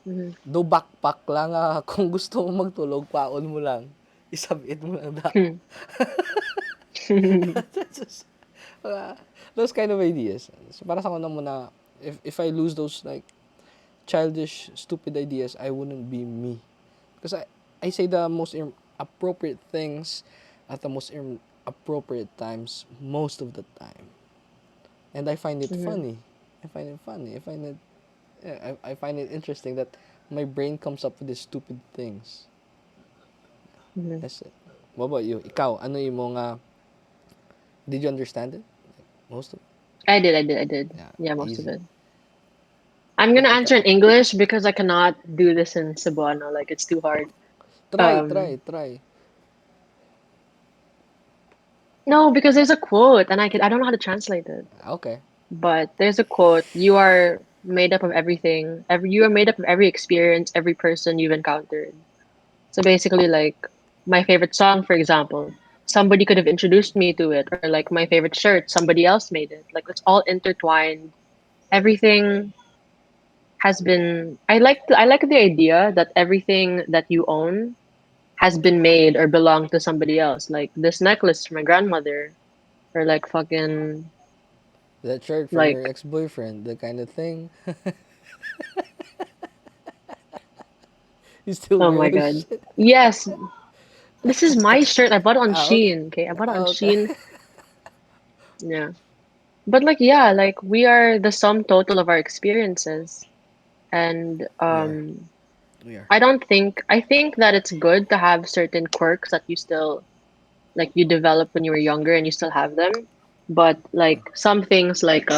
Mm-hmm. Do backpack lang kung gusto mo magtulog paon mo lang. Isabit mo lang da. Just, uh, those kind of ideas. So para sa ako muna, if I lose those like childish, stupid ideas, I wouldn't be me. Because I say the most appropriate things at the most appropriate times most of the time. And I find it Mm-hmm. funny. I find it funny. I find it, yeah, I find it interesting that my brain comes up with these stupid things. Mm-hmm. That's it. What about you? Ikaw, ano yung mga, did you understand it? Most of it? I did. Yeah, Yeah, most of easy. it. I'm gonna Ikaw, answer in English because I cannot do this in Cebuano. Like it's too hard. Um, try. no, because there's a quote and I don't know how to translate it. Okay. But there's a quote, you are made up of everything. You are made up of every experience, every person you've encountered. So basically like my favorite song, for example, somebody could have introduced me to it, or like my favorite shirt, somebody else made it. Like it's all intertwined. Everything has been I like the idea that everything that you own has been made or belonged to somebody else. Like this necklace from my grandmother, or like fucking That shirt from your like ex-boyfriend, the kind of thing. You still Oh wear my this God. shit? Yes, this is my shirt. I bought it on Okay. Shein. Okay, I bought it on Okay. Shein. Yeah. But like yeah, like we are the sum total of our experiences. And We are. We are. I think that it's good to have certain quirks that you still like you develop when you were younger and you still have them. But Yeah. like some things like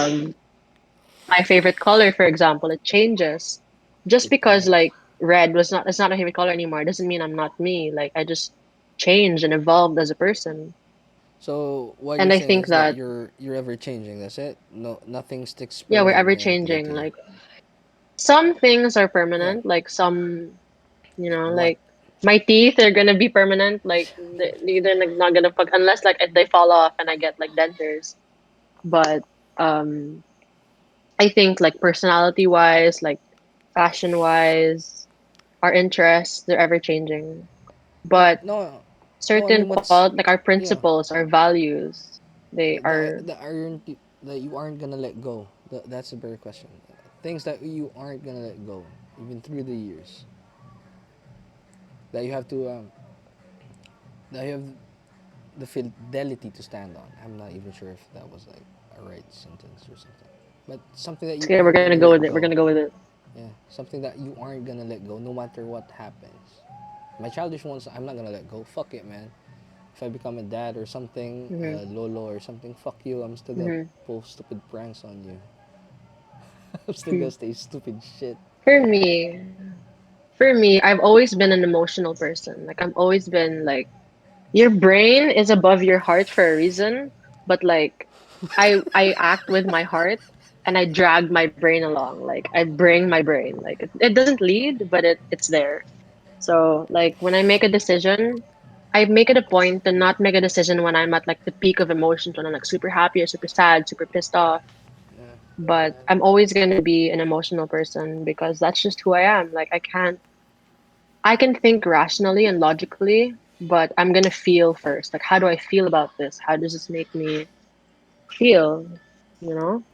my favorite color, for example, it changes. Just It because does. like red was not it's not my favorite color anymore doesn't mean I'm not me. Like I just changed and evolved as a person. So what you're And I saying think is that that you're ever changing. That's it. No, nothing sticks yeah, we're ever permanently changing. to you. Like some things are Yeah. permanent, like some, you Like know, what? like my teeth are gonna be permanent. Like they're like not gonna fuck unless like if they fall off and I get like dentures. But um, I think like personality wise, like fashion wise, our interests they're ever changing. But No, no. I certain mean, what's like our yeah. principles, our values, they are The aren't that you aren't gonna let go. That's a better question. Things that you aren't gonna let go, even through the years, that you have to that you have the fidelity to stand on. I'm not even sure if that was like a right sentence or something, but something that you okay. We're aren't gonna gonna go with let it. We're go. gonna go with it. Yeah, something that you aren't gonna let go, no matter what happens. My childish ones, I'm not gonna let go. Fuck it, man. If I become a dad or something, Hmm. lolo or something, fuck you. I'm still gonna Hmm. pull stupid pranks on you. I'm still gonna stay stupid shit. For me, I've always been an emotional person. Like I've always been like your brain is above your heart for a reason, but like I act with my heart and I drag my brain along. Like I bring my brain. Like it doesn't lead, but it's there. So like when I make a decision, I make it a point to not make a decision when I'm at like the peak of emotions, when I'm like super happy or super sad, super pissed off. Yeah, But I'm always gonna be an emotional person because that's just who I am. Like I can think rationally and logically, but I'm gonna feel first. Like, how do I feel about this? How does this make me feel? You know?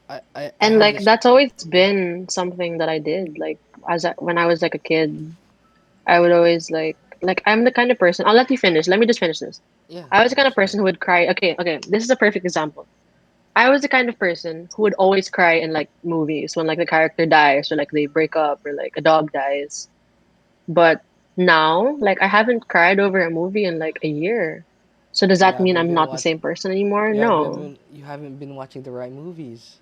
I And have like this. that's always been something that I did. Like when I was like a kid, I would always like I'm the kind of person. I'll let you finish. Let me just finish this. Yeah, I was the kind of absolutely. person who would cry. Okay, okay. This is a perfect example. I was the kind of person who would always cry in like movies when like the character dies or like they break up or like a dog dies. But now, like, I haven't cried over a movie in like a year. So does You that mean haven't I'm been not the watch. same person anymore? No. You haven't been watching the right movies.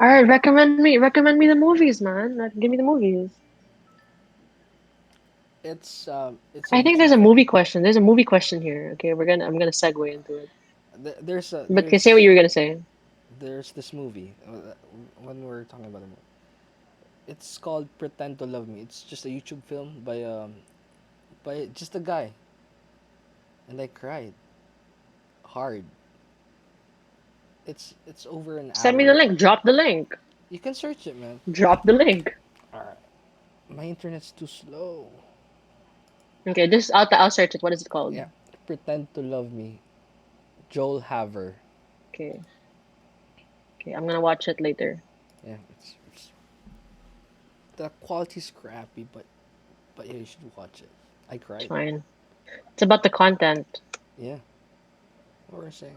All right, recommend me the movies, man. Like, give me the movies. It's a I think YouTube there's a film. movie question. There's a movie question here. Okay, I'm gonna segue into it. But can say what you were gonna say. There's this movie when we're talking about the movie. It's called Pretend to Love Me. It's just a YouTube film by just a guy, and I cried hard. It's over an Send me the hour. link. Drop the link. You can search it, man. Drop the link. Alright. My internet's too slow. Okay, just I'll search it. What is it called? Yeah. Pretend to Love Me. Joel Haver. Okay, okay, I'm gonna watch it later. Yeah, it's the quality's crappy, but yeah, you should watch it. I It's cried. fine. It's about the content. Yeah. What were we saying?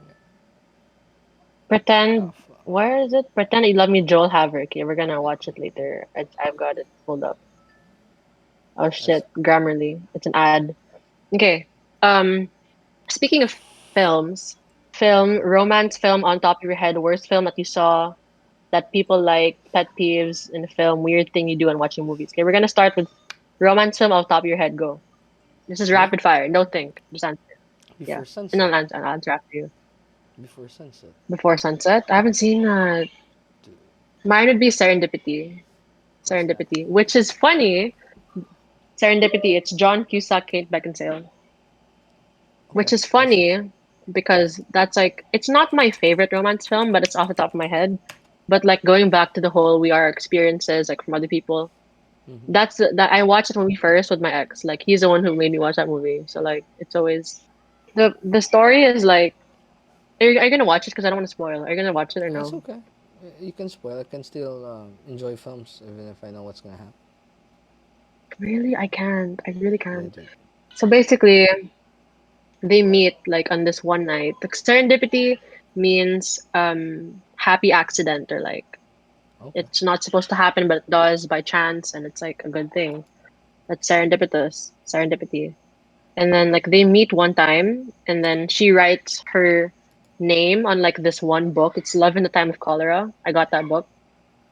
Oh Pretend. fuck. Where is it? Pretend You Love Me, Joel Haver. Okay, we're gonna watch it later. I've got it pulled up. Oh That's shit, Grammarly. It's an ad. Okay. Um, speaking of films, romance film on top of your head, worst film that you saw that people like, pet peeves in the film, weird thing you do when watching movies. Okay, we're gonna start with romance film off top of your head. Go. This is me rapid fire. Don't think. Just answer. Yeah. before And sunset. I'll answer after you. Before sunset. Before Sunset. I haven't seen that. Dude, Mine would be Serendipity. what's that? Serendipity, which is funny. Serendipity, it's John Cusack, Kate Beckinsale, which Okay, is I'll search it. funny because that's like it's not my favorite romance film, but it's off the top of my head. But like going back to the whole we are experiences like from other people, Mm-hmm. that I watched the movie first with my ex. Like he's the one who made me watch that movie. So like it's always the story is like are you gonna watch it? Because I don't want to spoil. Are you gonna watch it or It's no? okay. You can spoil. I can still enjoy films even if I know what's gonna happen. Really, I can't. I really Go can't. into it. So basically, they meet like on this one night. Like serendipity means happy accident or like Okay. it's not supposed to happen but it does by chance and it's like a good thing. That's serendipitous, serendipity. And then like they meet one time and then she writes her name on like this one book. It's Love in the Time of Cholera. I got that book.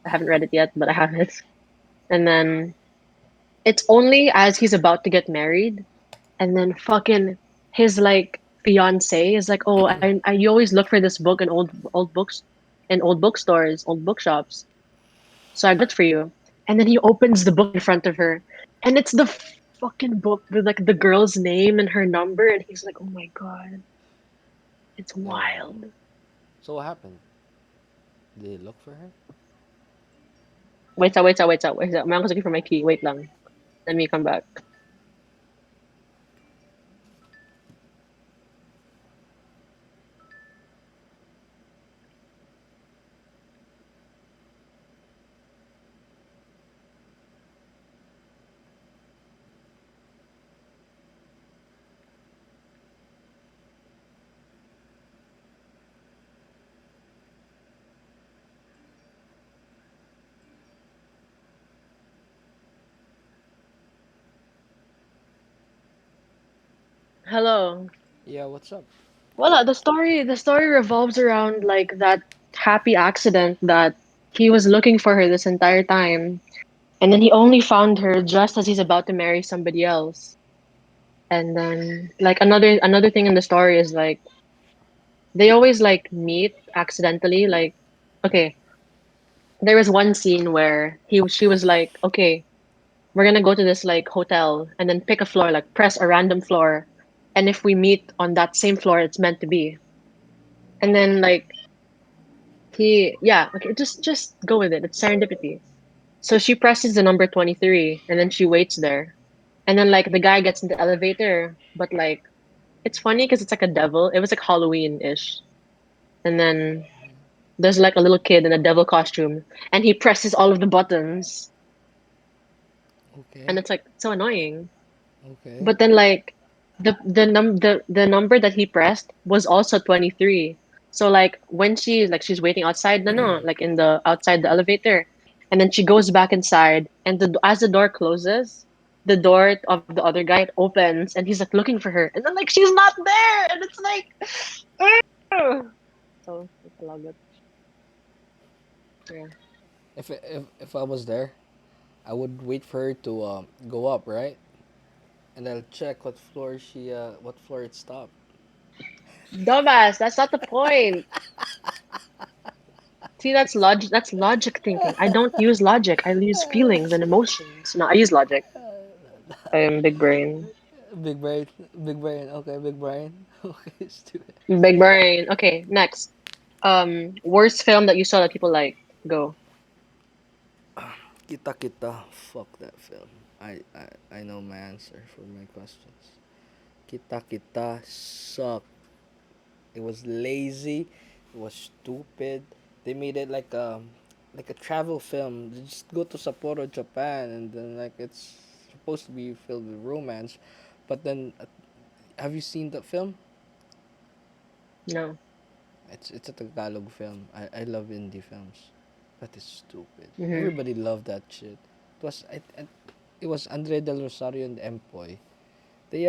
I haven't read it yet, but I have it. And then it's only as he's about to get married and then fucking his like fiance is like, "Oh, I you always look for this book in old books in old bookstores, old bookshops. So I got it for you." And then he opens the book in front of her, and it's the fucking book with like the girl's name and her number, and he's like, "Oh my God, it's Yo. wild." So what happened? Did they look for her? Wait. Mayroon ko for my key. Wait lang. Let me come back. Hello. Yeah, what's up? Well, the story revolves around like that happy accident that he was looking for her this entire time, and then he only found her just as he's about to marry somebody else. And then like another thing in the story is like they always like meet accidentally. Like, okay, there was one scene where she was like, okay, we're gonna go to this like hotel and then pick a floor, like press a random floor, and if we meet on that same floor, it's meant to be. And then like yeah, okay, just go with it. It's serendipity. So she presses the number 23 and then she waits there. And then like the guy gets in the elevator, but like it's funny because it's like a devil. It was like Halloween-ish. And then there's like a little kid in a devil costume and he presses all of the buttons and Okay. it's like so annoying. Okay. But then like the number that he pressed was also 23. So like when she's waiting outside, no, like in the outside the elevator, and then she goes back inside, and as the door closes, the door of the other guy it opens, and he's like looking for her, and then like she's not there, and it's like, ugh. So it's a lot good. Yeah. If I was there, I would wait for her to go up, right? And I'll check what floor it stopped. Dumbass, that's not the point. See, that's logic thinking. I don't use logic. I use feelings and emotions. No, I use logic. I am big brain. Big brain, big brain. Okay, big brain. Okay, stupid. Big brain. Okay, next. Worst film that you saw that people like. Go. Kita kita. Fuck that film. I know my answer for my questions. Kita kita sucked. It was lazy. It was stupid. They made it like a travel film. They just go to Sapporo, Japan, and then like it's supposed to be filled with romance, but then have you seen that film? No. It's a Tagalog film. I love indie films, but it's stupid. Mm-hmm. Everybody loved that shit. It was Andre Del Rosario and Empoy. They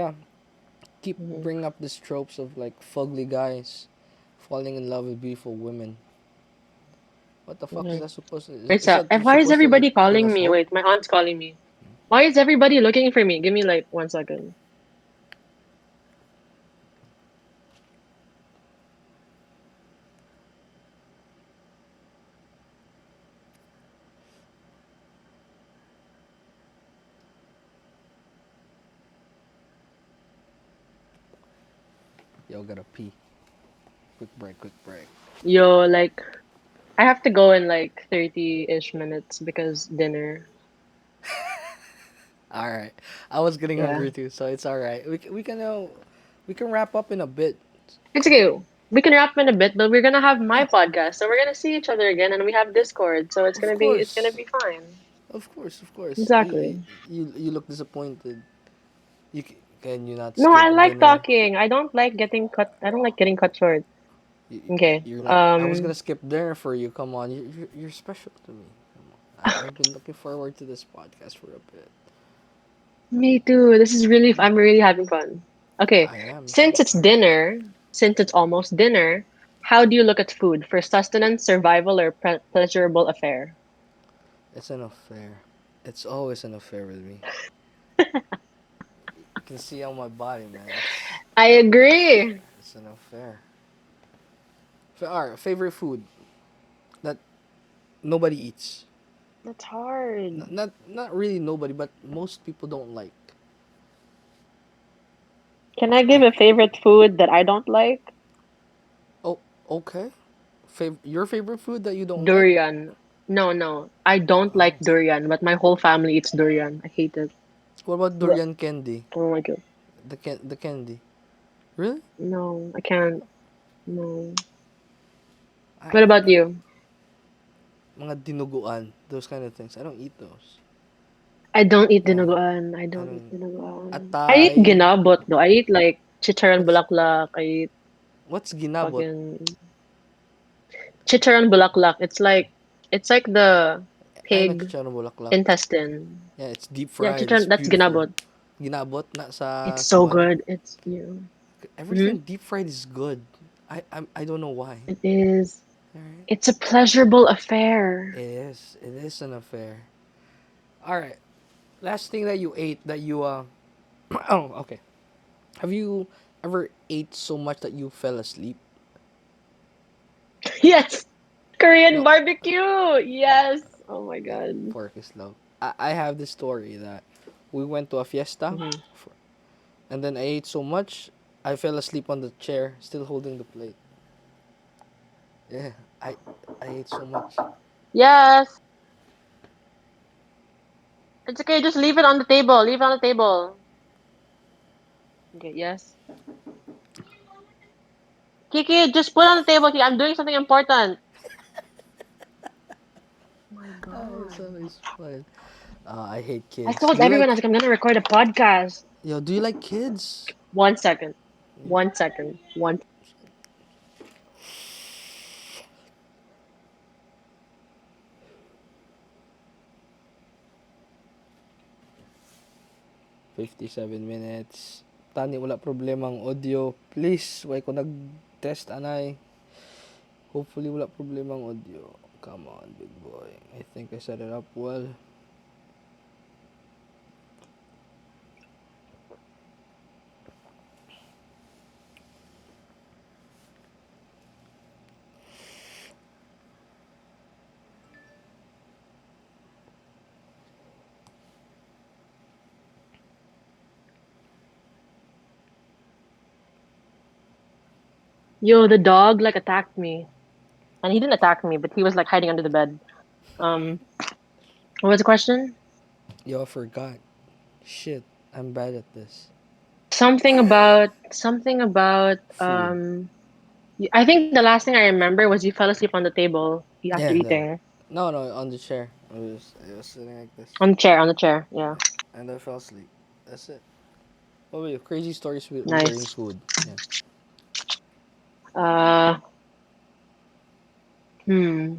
keep Mm-hmm. bringing up these tropes of like fugly guys falling in love with beautiful women. What the fuck is Mm-hmm. that supposed to? Wait, Is so that and why is supposed to like everybody give calling us me? hope? Wait, my aunt's calling me. Why is everybody looking for me? Give me like 1 second. Yo, gotta pee. Quick break. Quick break. Yo, like I have to go in like 30-ish minutes because dinner. All right. I was getting Yeah. hungry too, so it's all right. We can wrap up in a bit. It's okay. We can wrap in a bit, but we're gonna have my podcast, so we're gonna see each other again, and we have Discord, so it's Of gonna be it's gonna course. be fine. Of course, of course. Exactly. You look disappointed. Can you not No, skip I like dinner? talking. I don't like getting cut. I don't like getting cut short. Okay. You're not. I was gonna skip dinner for you. Come on, you're special to me. Come on. I've been looking forward to this podcast for a bit. Me too. This is really, I'm really having fun. Okay. I am too. Since it's dinner, since it's almost dinner, how do you look at food for sustenance, survival, or pleasurable affair? It's an affair. It's always an affair with me. You can see on my body, man. I agree. It's an affair. Alright, favorite food that nobody eats. That's hard. Not really nobody, but most people don't like. Can I give I a favorite food that I don't like? oh okay. Your favorite food that you don't like? Durian. No, no. I don't Oh. like durian, but my whole family eats durian. I hate it. What about Blech. durian candy? Oh my god. The candy. Really? No, I can't. No. I What about you? mga dinuguan, those kind of things. I don't eat those. I don't eat Uh, dinuguan. I I don't eat don't. dinuguan. I eat Atay. ginabot though. I eat like chicharon What's bulaklak. I eat what's ginabot? fucking chicharon bulaklak. It's like the I know pig chicharon bulaklak. intestine. Yeah, it's deep Yeah, fried. It's chicharon. That's beautiful. ginabot. Ginabot na It's sa so kuan. good. It's you. Everything Mhm. deep fried is good. I don't know why. It is. Alright. It's a pleasurable affair. It is. It is an affair. Alright. Last thing that you ate that you oh, okay. Have you ever ate so much that you fell asleep? Yes. Korean No. barbecue. Yes. Oh my Yeah, god. pork is love. I have this story that we went to a fiesta Hmm. and then I ate so much I fell asleep on the chair still holding the plate. Yeah, I I ate so much. Yes. It's okay. Just leave it on the table. Leave it on the table. Okay. Yes. Kiki, just put it on the table. Kiki. I'm doing something important. Oh my It's god. always fun. I hate I kids. told Do you everyone I like was like, I'm gonna record a podcast. do you like kids? 1 second. Yeah. 1 second. One. 57 minutes. Tani wala problema ang audio. Please, why ko nag-test anay. Hopefully wala problema ang audio. Come on, big boy. I think I set it up well. Yo, the dog like attacked me, and he didn't attack me, but he was like hiding under the bed. Um, what was the question? Yo, I forgot. Shit, I'm bad at this. Something about Food. I think the last thing I remember was you fell asleep on the table after Yeah, no. eating. No, on the chair. I was sitting like this. On the chair. Yeah. Yeah. And I fell asleep. That's it. What about you? Crazy stories regarding Nice. food. Yeah. Uh, hmm.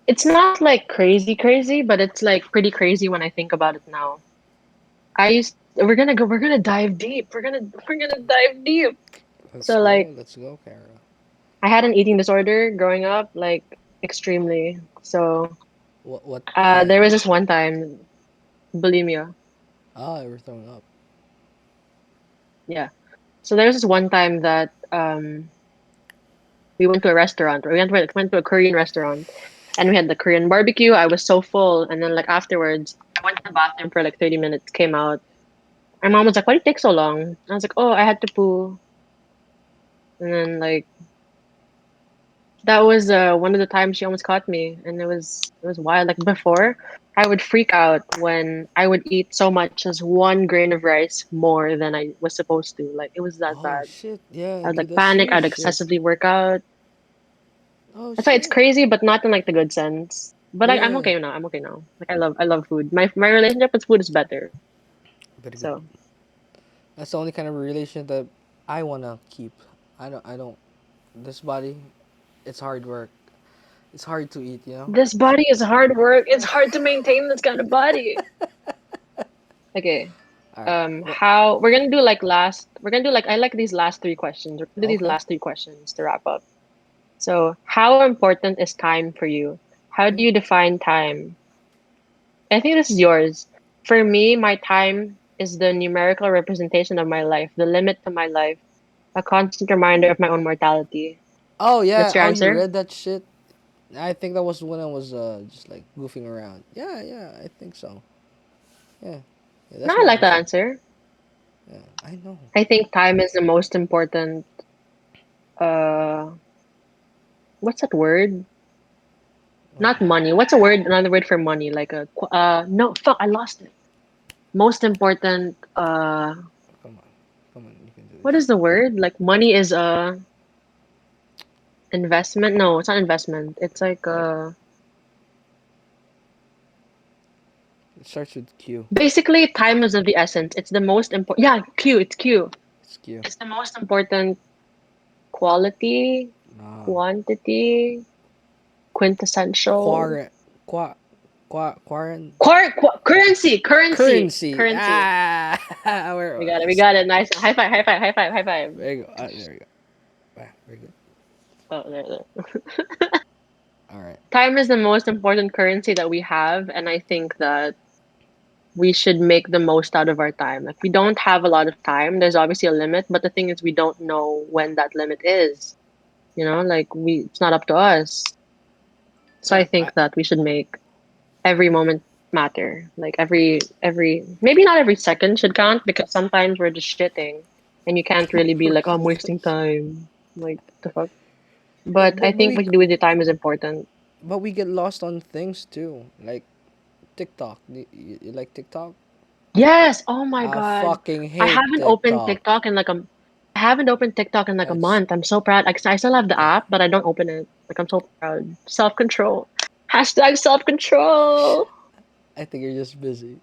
It's not like crazy crazy, but it's like pretty crazy when I think about it now. We're gonna dive deep. We're gonna dive deep. Let's So go. like Let's go, Kara. I had an eating disorder growing up, like extremely. So What there kind? was this one time, bulimia. Ah, you were throwing up. Yeah. So there was this one time that we went to a restaurant, or went to a Korean restaurant, and we had the Korean barbecue. I was so full, and then like afterwards, I went to the bathroom for like 30 minutes, came out. My mom was like, "Why did it take so long?" I was like, "Oh, I had to poo." And then like that was one of the times she almost caught me, and it was wild. Like before, I would freak out when I would eat so much as 1 grain of rice more than I was supposed to. Like it was that Oh bad. shit! Yeah, I would dude, like that's panic. serious I'd shit. excessively work out. Oh That's why it's shit. crazy, but not in like the good sense. But I'm Yeah. okay now. I'm okay now. Like I love food. My relationship with food is better. Very good. So That's the only kind of relation that I wanna keep. I don't. This body, it's hard work. It's hard to eat. You know. this body is hard work. It's hard to maintain this kind of body. Okay. All right. Well, How we're gonna do like last. We're gonna do like I like these last three questions. We're gonna do these okay. last three questions to wrap up. So, how important is time for you? How do Okay. you define time? I think this is yours. For me, my time is the numerical representation of my life, the limit to my life, a constant reminder of my own mortality. Oh yeah. That's your Oh, you answer? read that shit? I think that was when I was just like goofing around. Yeah. Yeah. I think so. Yeah. Yeah. No, That's I my like that answer. answer. Yeah. I know. I think time is the most important. Uh, what's that word? What? Not money. What's a word? Another word for money? Like a no, fuck, I lost it. Most important. Come on. Come on. You can do What this. is the word? Like money is a investment. No, it's not investment. It's like It starts with Q. basically time is of the essence. It's the most important. Yeah, Q. It's Q. It's Q. It's the most important quality, Uh, quantity, quintessential. quarant. Qua. Quarant. Currency, Currency. currency. Ah. Where We got it. We was? got it. Nice. High five. High five. High five. High five. There you go. There you go. Ah, very good. Oh, there. All right. Time is the most important currency that we have, and I think that we should make the most out of our time. Like we don't have a lot of time. There's obviously a limit, but the thing is we don't know when that limit is. Like it's not up to us. So I Yeah. think that we should make every moment matter. Like every maybe not every second should count because sometimes we're just shitting and you can't really be like, oh, I'm wasting time. Like the fuck. Yeah, But I think what you do with your time is important. but we get lost on things too, like TikTok. You like TikTok? Yes. Oh my I God. fucking I hate haven't opened TikTok. TikTok in like a I haven't opened TikTok in like a It's month. I'm so proud. Like I still have the yeah. app, but I don't open it. Like I'm so proud. Self control. Hashtag self control. I think you're just busy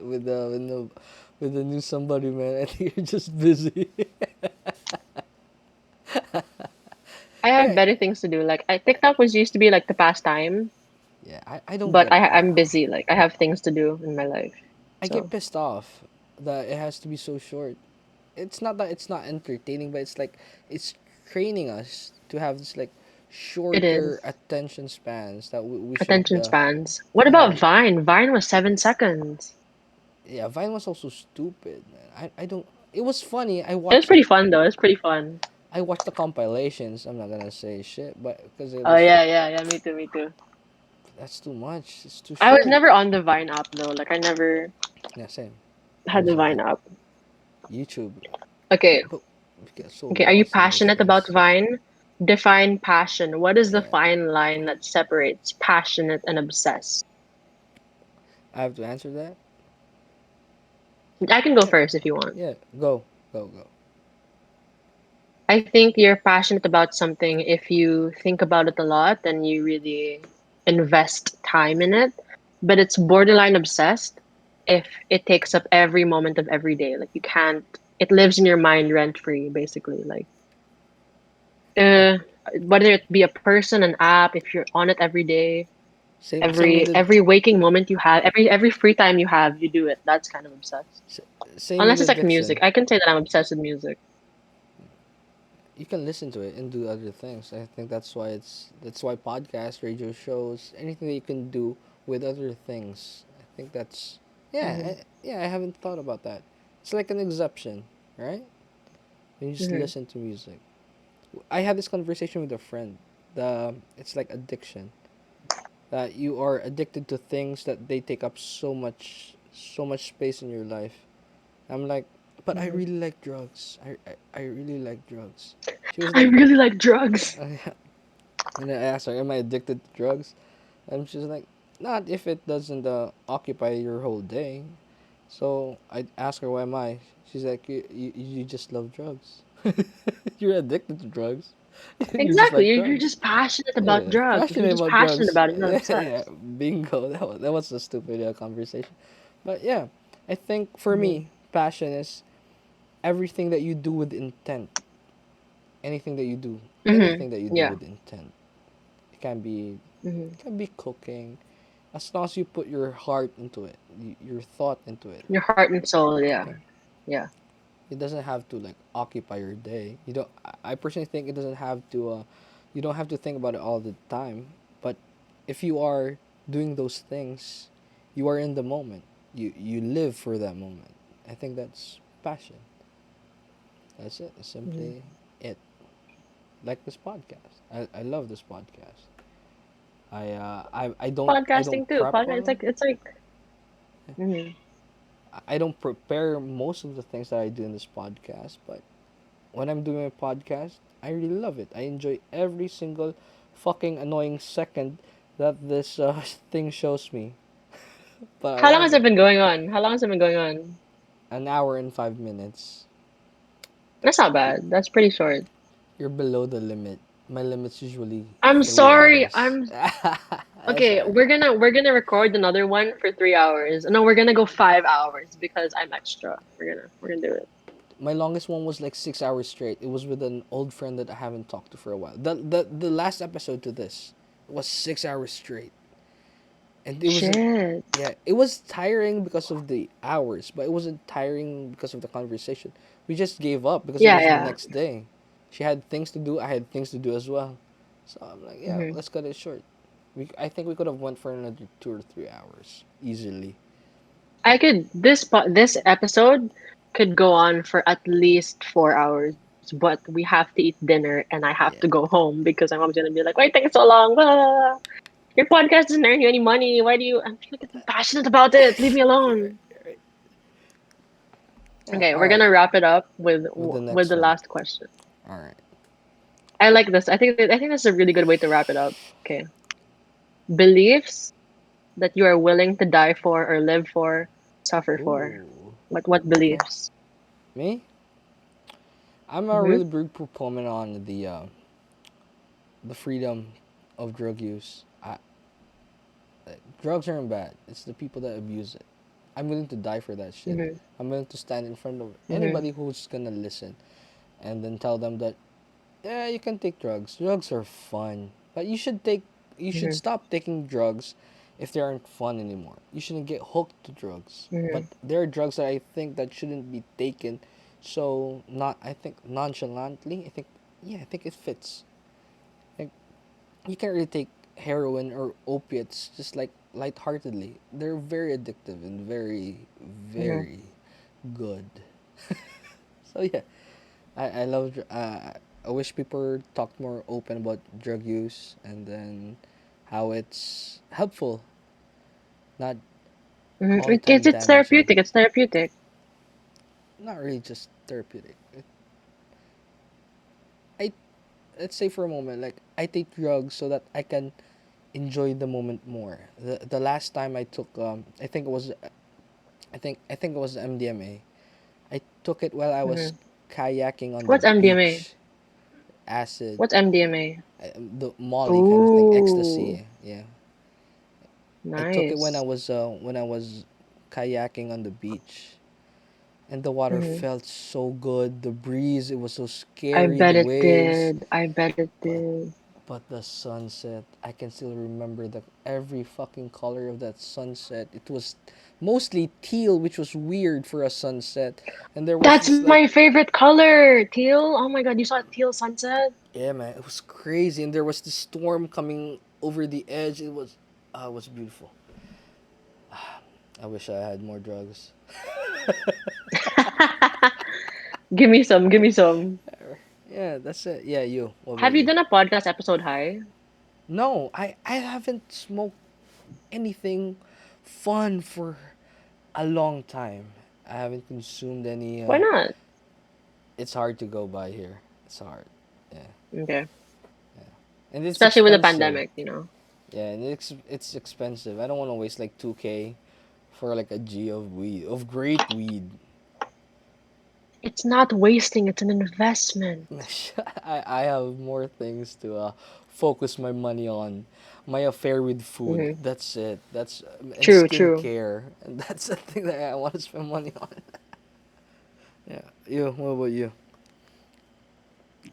with the new somebody, man. I think you're just busy. I have Right. better things to do. Like TikTok was used to be like the pastime, Yeah, I don't but get I'm busy. Like I have things to do in my life. I get So pissed off that it has to be so short. It's not that it's not entertaining, but it's like it's training us to have this like it shorter is. attention spans that we should Attention spans. What yeah about Vine? Vine was 7 seconds. yeah. Vine was also stupid, man. I don't. It was funny. It was pretty fun though. It was pretty fun. I watched the compilations. I'm not gonna say shit, but because it Oh was yeah. Me too. Me too. that's too much. It's too I was short. never on the Vine app though. Like I never Yeah, same. had Never the said Vine that. app. YouTube, Okay. but we get so Okay. Are you lost in those passionate about things. Vine? Define passion. What is the Yeah, fine line that separates passionate and obsessed? I have to answer that. I can go Yeah, first if you want. yeah. Go, go. I think you're passionate about something if you think about it a lot and you really invest time in it. But it's borderline obsessed if it takes up every moment of every day. Like you can't, it lives in your mind rent free, basically. Like, Yeah, uh, whether it be a person, an app, if you're on it every day, same with every waking moment you have, every free time you have, you do it. That's kind of obsessed. s- same with Unless it's like music. addiction. I can say that I'm obsessed with music. You can listen to it and do other things. I think that's why podcasts, radio shows, anything that you can do with other things. I think that's Hmm. yeah. I haven't thought about that. It's like an exception, right? When you just Hmm. listen to music. I had this conversation with a friend. It's like addiction. That you are addicted to things that they take up so much space in your life. I'm like, but I Hmm. really like drugs. I really like drugs. She was I like, really like drugs. and I asked her, am I addicted to drugs? And she's like, not if it doesn't occupy your whole day. So I asked her, why am I? She's like, you just love drugs. You're addicted to drugs. You just Exactly. like You're drugs. just passionate about Yeah, drugs. You're passionate just about passionate drugs. about it. No, it Yeah, sucks. bingo. That was a stupid conversation. But yeah, I think for Mm-hmm. me, passion is everything that you do with intent. Anything that you do, Mm-hmm. anything that you do Yeah. with intent. It can be, Mm-hmm. it can be cooking, as long as you put your heart into it, your thought into it. Your heart and soul. Yeah. Yeah. Yeah. It doesn't have to like occupy your day. You don't. I personally think it doesn't have to. You don't have to think about it all the time. But if you are doing those things, you are in the moment. You live for that moment. I think that's passion. That's it. That's Mm-hmm. simply it. Like this podcast. I love this podcast. I don't Podcasting too. prep Podcast. or It's like. Mm-hmm. I don't prepare most of the things that I do in this podcast, but when I'm doing a podcast, I really love it. I enjoy every single fucking annoying second that this thing shows me. But I How long love has it it. been going on? How long has it been going on? An hour and 5 minutes. That's not bad. That's pretty short. You're below the limit. My limit's usually I'm 3 hours. sorry. I'm That's okay. alright. We're gonna record another one for 3 hours. No, we're gonna go 5 hours because I'm extra. We're gonna do it. My longest one was like 6 hours straight. It was with an old friend that I haven't talked to for a while. The last episode to this was 6 hours straight. And it was, Shit. yeah, it was tiring because of the hours, but it wasn't tiring because of the conversation. We just gave up because it Yeah, was the yeah. next day. She had things to do, I had things to do as well. So I'm like, yeah, hmm let's cut it short. I think we could have went for another 2 or 3 hours easily. This episode could go on for at least 4 hours, but we have to eat dinner and I have to Yeah. go home because my mom's gonna be like, "Why take so long? Blah, blah, blah. Your podcast doesn't earn you any money. Why do you?" I'm like, "I'm passionate about it. Leave me Right, alone." right. Yeah. Okay, All we're right. gonna wrap it up with With the with next the one. last question. All right. I like this. I think this is a really good way to wrap it up. Okay, beliefs that you are willing to die for or live for, suffer for. Ooh. What Okay. beliefs? Me? I'm a Mm-hmm. really big proponent on the freedom of drug use. Drugs aren't bad. It's the people that abuse it. I'm willing to die for that shit. Mm-hmm. I'm willing to stand in front of Mm-hmm. anybody who's gonna listen and then tell them that yeah, you can take drugs. Drugs are fun, but you should Mm-hmm. stop taking drugs if they aren't fun anymore. You shouldn't get hooked to drugs. But Mm-hmm. there are drugs that I think that shouldn't be taken so not I think nonchalantly. I think it fits. Like you can't really take heroin or opiates just like lightheartedly. They're very addictive and very, Mm-hmm. very good. So yeah, I love. I wish people talked more open about drug use and then how it's helpful, not all Mm-hmm. the time It's damaging. therapeutic. It's therapeutic. Not really just therapeutic. I let's say for a moment, like I take drugs so that I can enjoy the moment more. The last time I took I think it was MDMA. I took it while I was Mm-hmm. kayaking on the What's MDMA? beach. Acid, What's MDMA? the Molly kind of thing, Ooh, ecstasy. Yeah, I took it nice. when I was kayaking on the beach, and the water Mm-hmm. felt so good. The breeze, it was so I scary. bet The it waves, did. I bet it but did. the sunset, I can still remember the every fucking color of that sunset. It was mostly teal, which was weird for a sunset, and there was That's this like my favorite color, teal. Oh my God, you saw teal sunset? yeah, man, it was crazy, and there was this storm coming over the edge. It was beautiful. I wish I had more drugs. Give me some. Give me some. Yeah, that's it. Yeah, you. What about Have you you? done a podcast episode high? No, I haven't smoked anything fun for a long time. I haven't consumed any. Why not? It's hard to go by here. It's hard. Yeah, Okay. and it's Especially with the expensive. pandemic. Yeah, and it's expensive. I don't want to waste like 2K for like a G of weed of great weed. It's not wasting, it's an investment. I have more things to focus my money on. My affair with food. Hmm. That's it. And True, true. skincare. And that's the thing that I want to spend money on. Yeah. You. What about you?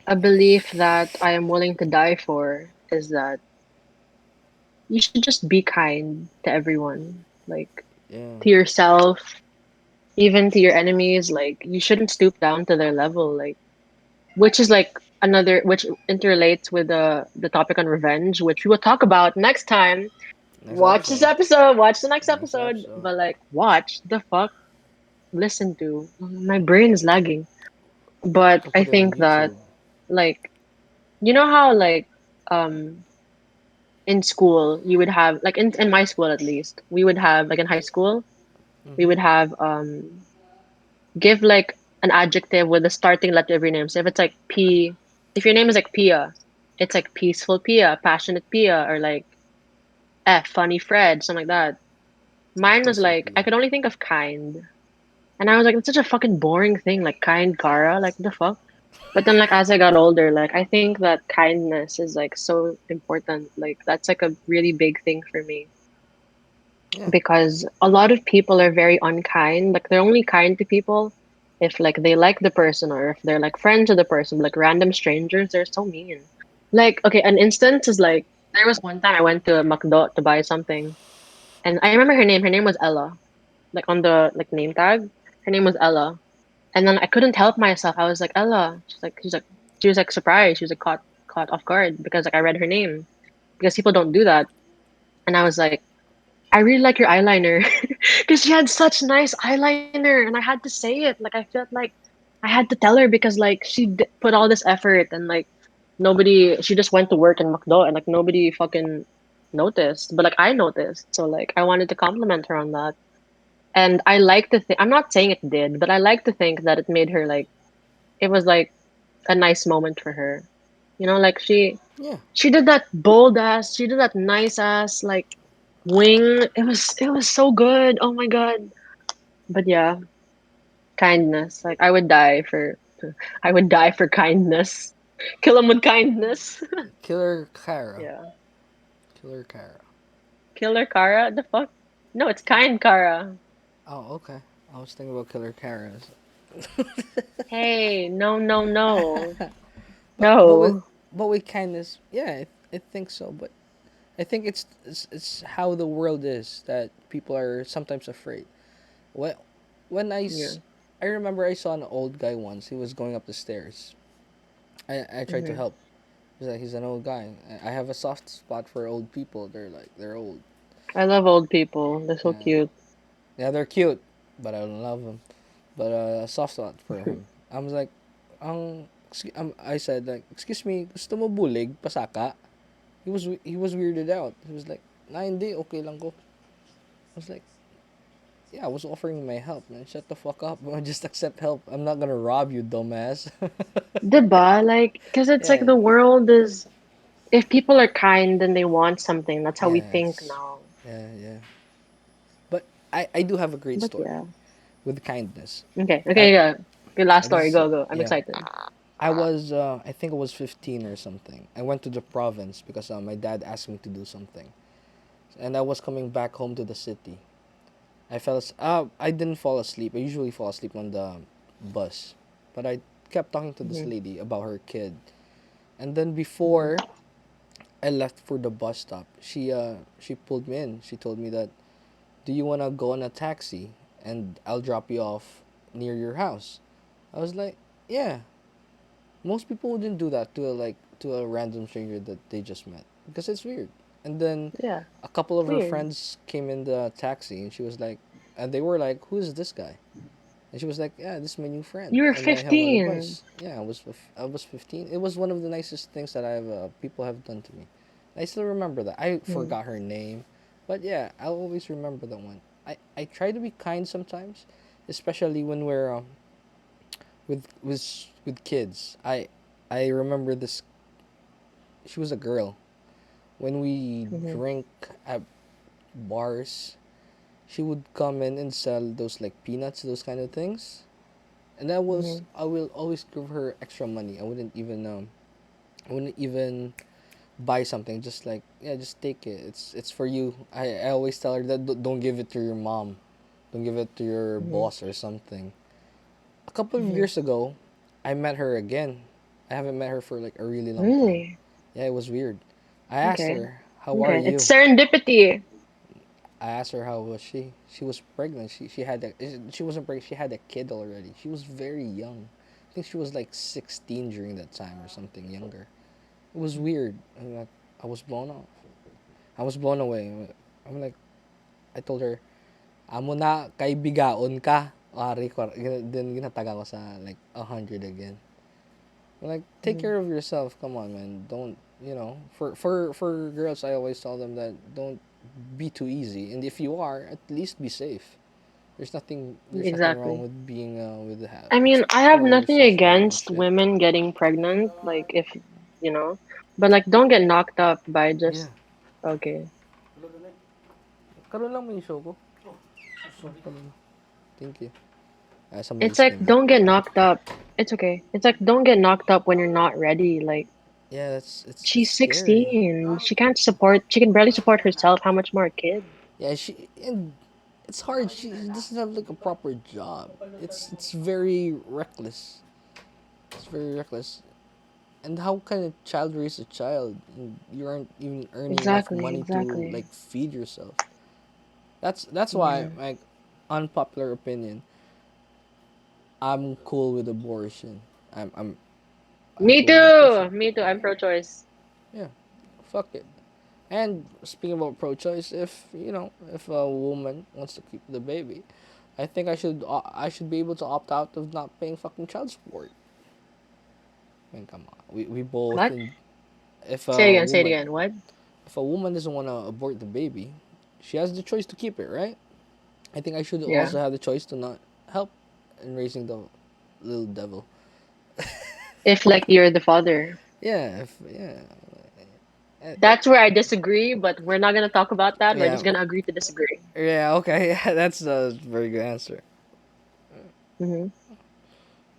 A belief that I am willing to die for is that you should just be kind to everyone, like Yeah. to yourself, even to your enemies. Like you shouldn't stoop down to their level. Like which is like another which interrelates with the topic on revenge, which we will talk about next time. Next Watch this episode. episode. Watch the next Next episode. episode. But like, watch the fuck. Listen to. My brain is lagging. But I'll I put it on think that YouTube. like you know how like um in school you would have like in my school at least we would have like in high school we Mm-hmm. would have give like an adjective with the starting letter of your name. So if it's like P, if your name is like Pia, it's like peaceful Pia, passionate Pia, or like F, funny Fred, something like that. Mine was Peaceful like I Pia. could only think of kind, and I was like, it's such a fucking boring thing, like kind Kara, like the fuck. But then like as I got older, like I think that kindness is like so important. Like that's like a really big thing for me Yeah. because a lot of people are very unkind. Like they're only kind to people if like they like the person or if they're like friends with the person. Like random strangers, they're so mean. Like okay, an instance is like there was one time I went to a McDo to buy something, and I remember her name. Her name was Ella. Like on the like name tag, her name was Ella. And then I couldn't help myself. I was like Ella. She was like surprised. She was like caught off guard because like I read her name because people don't do that. And I was like, I really like your eyeliner because she had such nice eyeliner, and I had to say it. Like I felt like I had to tell her because like put all this effort and like nobody. She just went to work in McDo and like nobody fucking noticed, but like I noticed. So like I wanted to compliment her on that, and I like to think. I'm not saying it did, but I like to think that it made her like it was like a nice moment for her. You know, like Yeah. she did that bold ass, she did that nice ass like wing. It was so good. Oh my god. But yeah, kindness. Like I would die for kindness. Kill him with kindness. Killer Kara. Yeah. Killer Kara. Killer Kara? The fuck? No, it's kind Kara. Oh, okay. I was thinking about Killer Karas. Hey, no, no, no. but but with No. but with kindness, yeah, I think so. But I think it's how the world is that people are sometimes afraid. When when Yeah. I remember I saw an old guy once. He was going up the stairs. I tried to Hmm. help. He's an old guy. I have a soft spot for old people. They're old. I love old people. They're so Yeah, cute. yeah, they're cute, but I don't love them. But a soft spot for him. I was like, I said like, excuse me, gusto mo bulig pasaka? He was weirded out. He was like, na hindi, okay lang ko. I was like, yeah, I was offering my help, man. Shut the fuck up. Just accept help. I'm not gonna rob you, dumbass. Diba? Like, because it's like Yeah. the world is, if people are kind, then they want something. That's how we think Yes. now. Yeah, yeah. But I do have a great But story yeah. with kindness. Okay, I okay, yeah. Good last story. this Go, go. I'm yeah. excited. I think I was 15 or something. I went to the province because my dad asked me to do something. And I was coming back home to the city. I didn't fall asleep. I usually fall asleep on the bus. But I kept talking to this Hmm. lady about her kid. And then Hmm. before I left for the bus stop, she pulled me in. She told me that, "Do you want to go on a taxi and I'll drop you off near your house?" I was like, "Yeah." Most people wouldn't do that to a random stranger that they just met because it's weird. And then Yeah, a couple it's of her weird. friends came in the taxi and she was like, and they were like, "Who is this guy?" And she was like, "Yeah, this is my new friend." You were And I have on the 15. bus. Yeah, I was 15. It was one of the nicest things that people have done to me. I still remember that. I Hmm. forgot her name, but yeah, I'll always remember that one. I try to be kind sometimes, especially when we're with kids. I remember this. She was a girl. When we Hmm. drink at bars, she would come in and sell those like peanuts, those kind of things. and that was Mhm. I will always give her extra money. I wouldn't even buy something. Just like, yeah, just take it. It's for you. I always tell her that don't give it to your mom, don't give it to your Mhm. boss or something. A couple of Mhm. years ago, I met her again. I haven't met her for like a really long time. Really? Yeah, it was weird. I asked Okay. her, "How are Okay. It's you?" serendipity. I asked her how was she. She was pregnant. She wasn't pregnant. She had a kid already. She was very young. I think she was like 16 during that time or something younger. It was weird. I was blown off. I was blown away. I'm like, I told her, amo na kaibigaon ka. Then ginataga ko sa like 100 again. I'm like, take Mhm. care of yourself. Come on, man. Don't, for girls, I always tell them that don't be too easy. And if you are, at least be safe. There's nothing wrong Exactly. with being I mean, I have exploring your nothing sexual against shit. women getting pregnant, like if you know, but like don't get knocked up by Yeah. just okay. Karoon lang mo yung show ko. So, karoon. Thank you. It's Somebody's like ringing. don't get knocked up. It's okay. It's like don't get knocked up when you're not ready. Like Yeah, it's she's scary. 16. She can't support. She can barely support herself. How much more a kid? Yeah, and it's hard. She doesn't have like a proper job. It's very reckless. It's very reckless. And how can a child raise a child? And you aren't even earning enough Exactly. money to Exactly. like feed yourself. That's why, Yeah. like, unpopular opinion. I'm cool with abortion. I'm Me cool with it. Push it. too. Me too. I'm pro-choice. Yeah, fuck it. And speaking about pro-choice, if a woman wants to keep the baby, I should be able to opt out of not paying fucking child support. I mean, come on. We both What? in if Say it a again. Say it woman again. What? if a woman doesn't want to abort the baby, she has the choice to keep it, right? I think I should Yeah. also have the choice to not help in raising the little devil. If like you're the father. Yeah. That's where I disagree, but we're not gonna talk about that. We're Yeah, just gonna agree to disagree. yeah, okay, yeah, that's a very good answer. Hmm.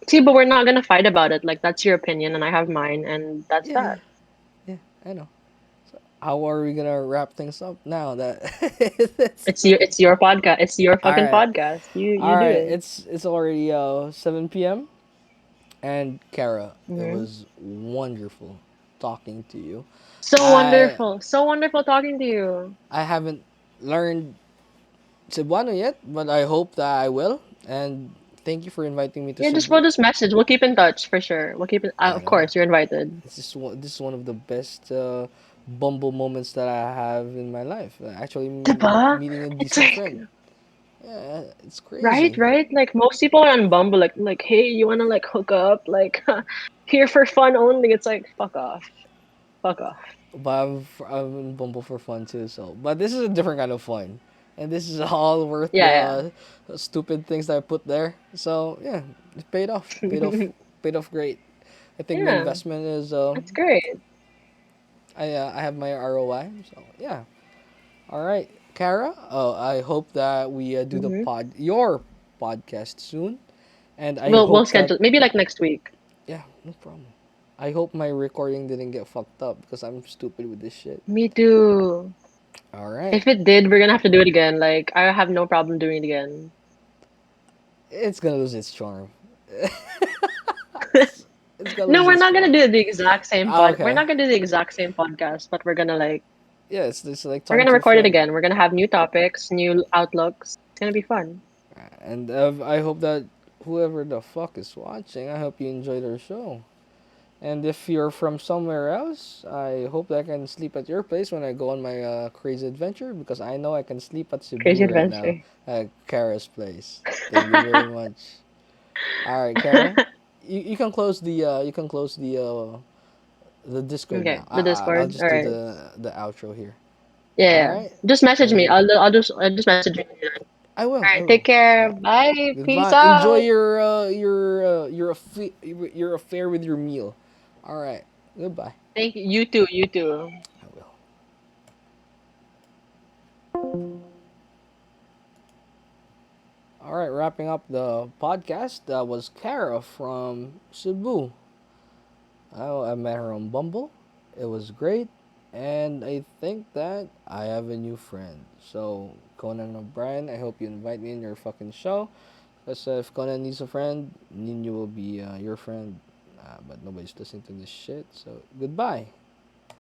See, but we're not gonna fight about it. Like that's your opinion, and I have mine, and that's Yeah, yeah, that. yeah, I know. How are we gonna wrap things up now? It's your podcast. It's your All fucking right, podcast. You all do right. it. It's already 7 p.m. And Kara, it Hmm. was wonderful talking to you. So I wonderful. So wonderful talking to you. I haven't learned Cebuano yet, but I hope that I will. And thank you for inviting me to Yeah, just Cebu. put this message. We'll keep in touch for sure. We'll keep it. I Of know. course, you're invited. This is one of the best bumble moments that I have in my life. Actually, Diba? meeting a It's decent like friend. Yeah, it's right, crazy. right. Like most people are on Bumble. Like, hey, you wanna like hook up? Like, here for fun only. It's like, fuck off, fuck off. But I'm in Bumble for fun too. So, but this is a different kind of fun, and this is all worth Yeah, the stupid things that I put there. So yeah, it paid off. yeah. Paid off great. I think my Yeah, investment is that's great. I have my ROI. So yeah. All right, Kara. Oh, I hope that we do the Hmm. your podcast soon, and I We'll hope that schedule maybe like next week. yeah, no problem. I hope my recording didn't get fucked up because I'm stupid with this shit. Me too. All right, If it did, we're gonna have to do it again. Like, I have no problem doing it again. it's gonna lose its charm. It's gonna No, lose we're its not gonna charm. do the exact same Ah, pod. We're okay. not gonna do the exact same podcast, but we're gonna like Yeah, it's like we're talking gonna to a record it friend. again. We're gonna have new topics, new outlooks. It's gonna be fun. And I hope that whoever the fuck is watching, I hope you enjoyed our show. And if you're from somewhere else, I hope that I can sleep at your place when I go on my crazy adventure because I know I can sleep at Crazy Cebu right now adventure. at Kara's place. Thank you very much. All right, Kara, you can close the Discord Okay, now. the I'll Discord. just All do right. the outro here. Yeah, All yeah. right, Just message me. and I'll just message you. I All will. I right. will. Take All care. right. Bye. Peace Goodbye. Enjoy out. your affair with your meal. All right. Goodbye. Thank you. You too. You too. I will. All right, Ryan. wrapping up the podcast, that was Kara from Cebu. I met her on Bumble. It was great. And I think that I have a new friend. So, Conan O'Brien, I hope you invite me in your fucking show. Because if Conan needs a friend, Nino will be your friend. But nobody's listening to this shit. So, goodbye.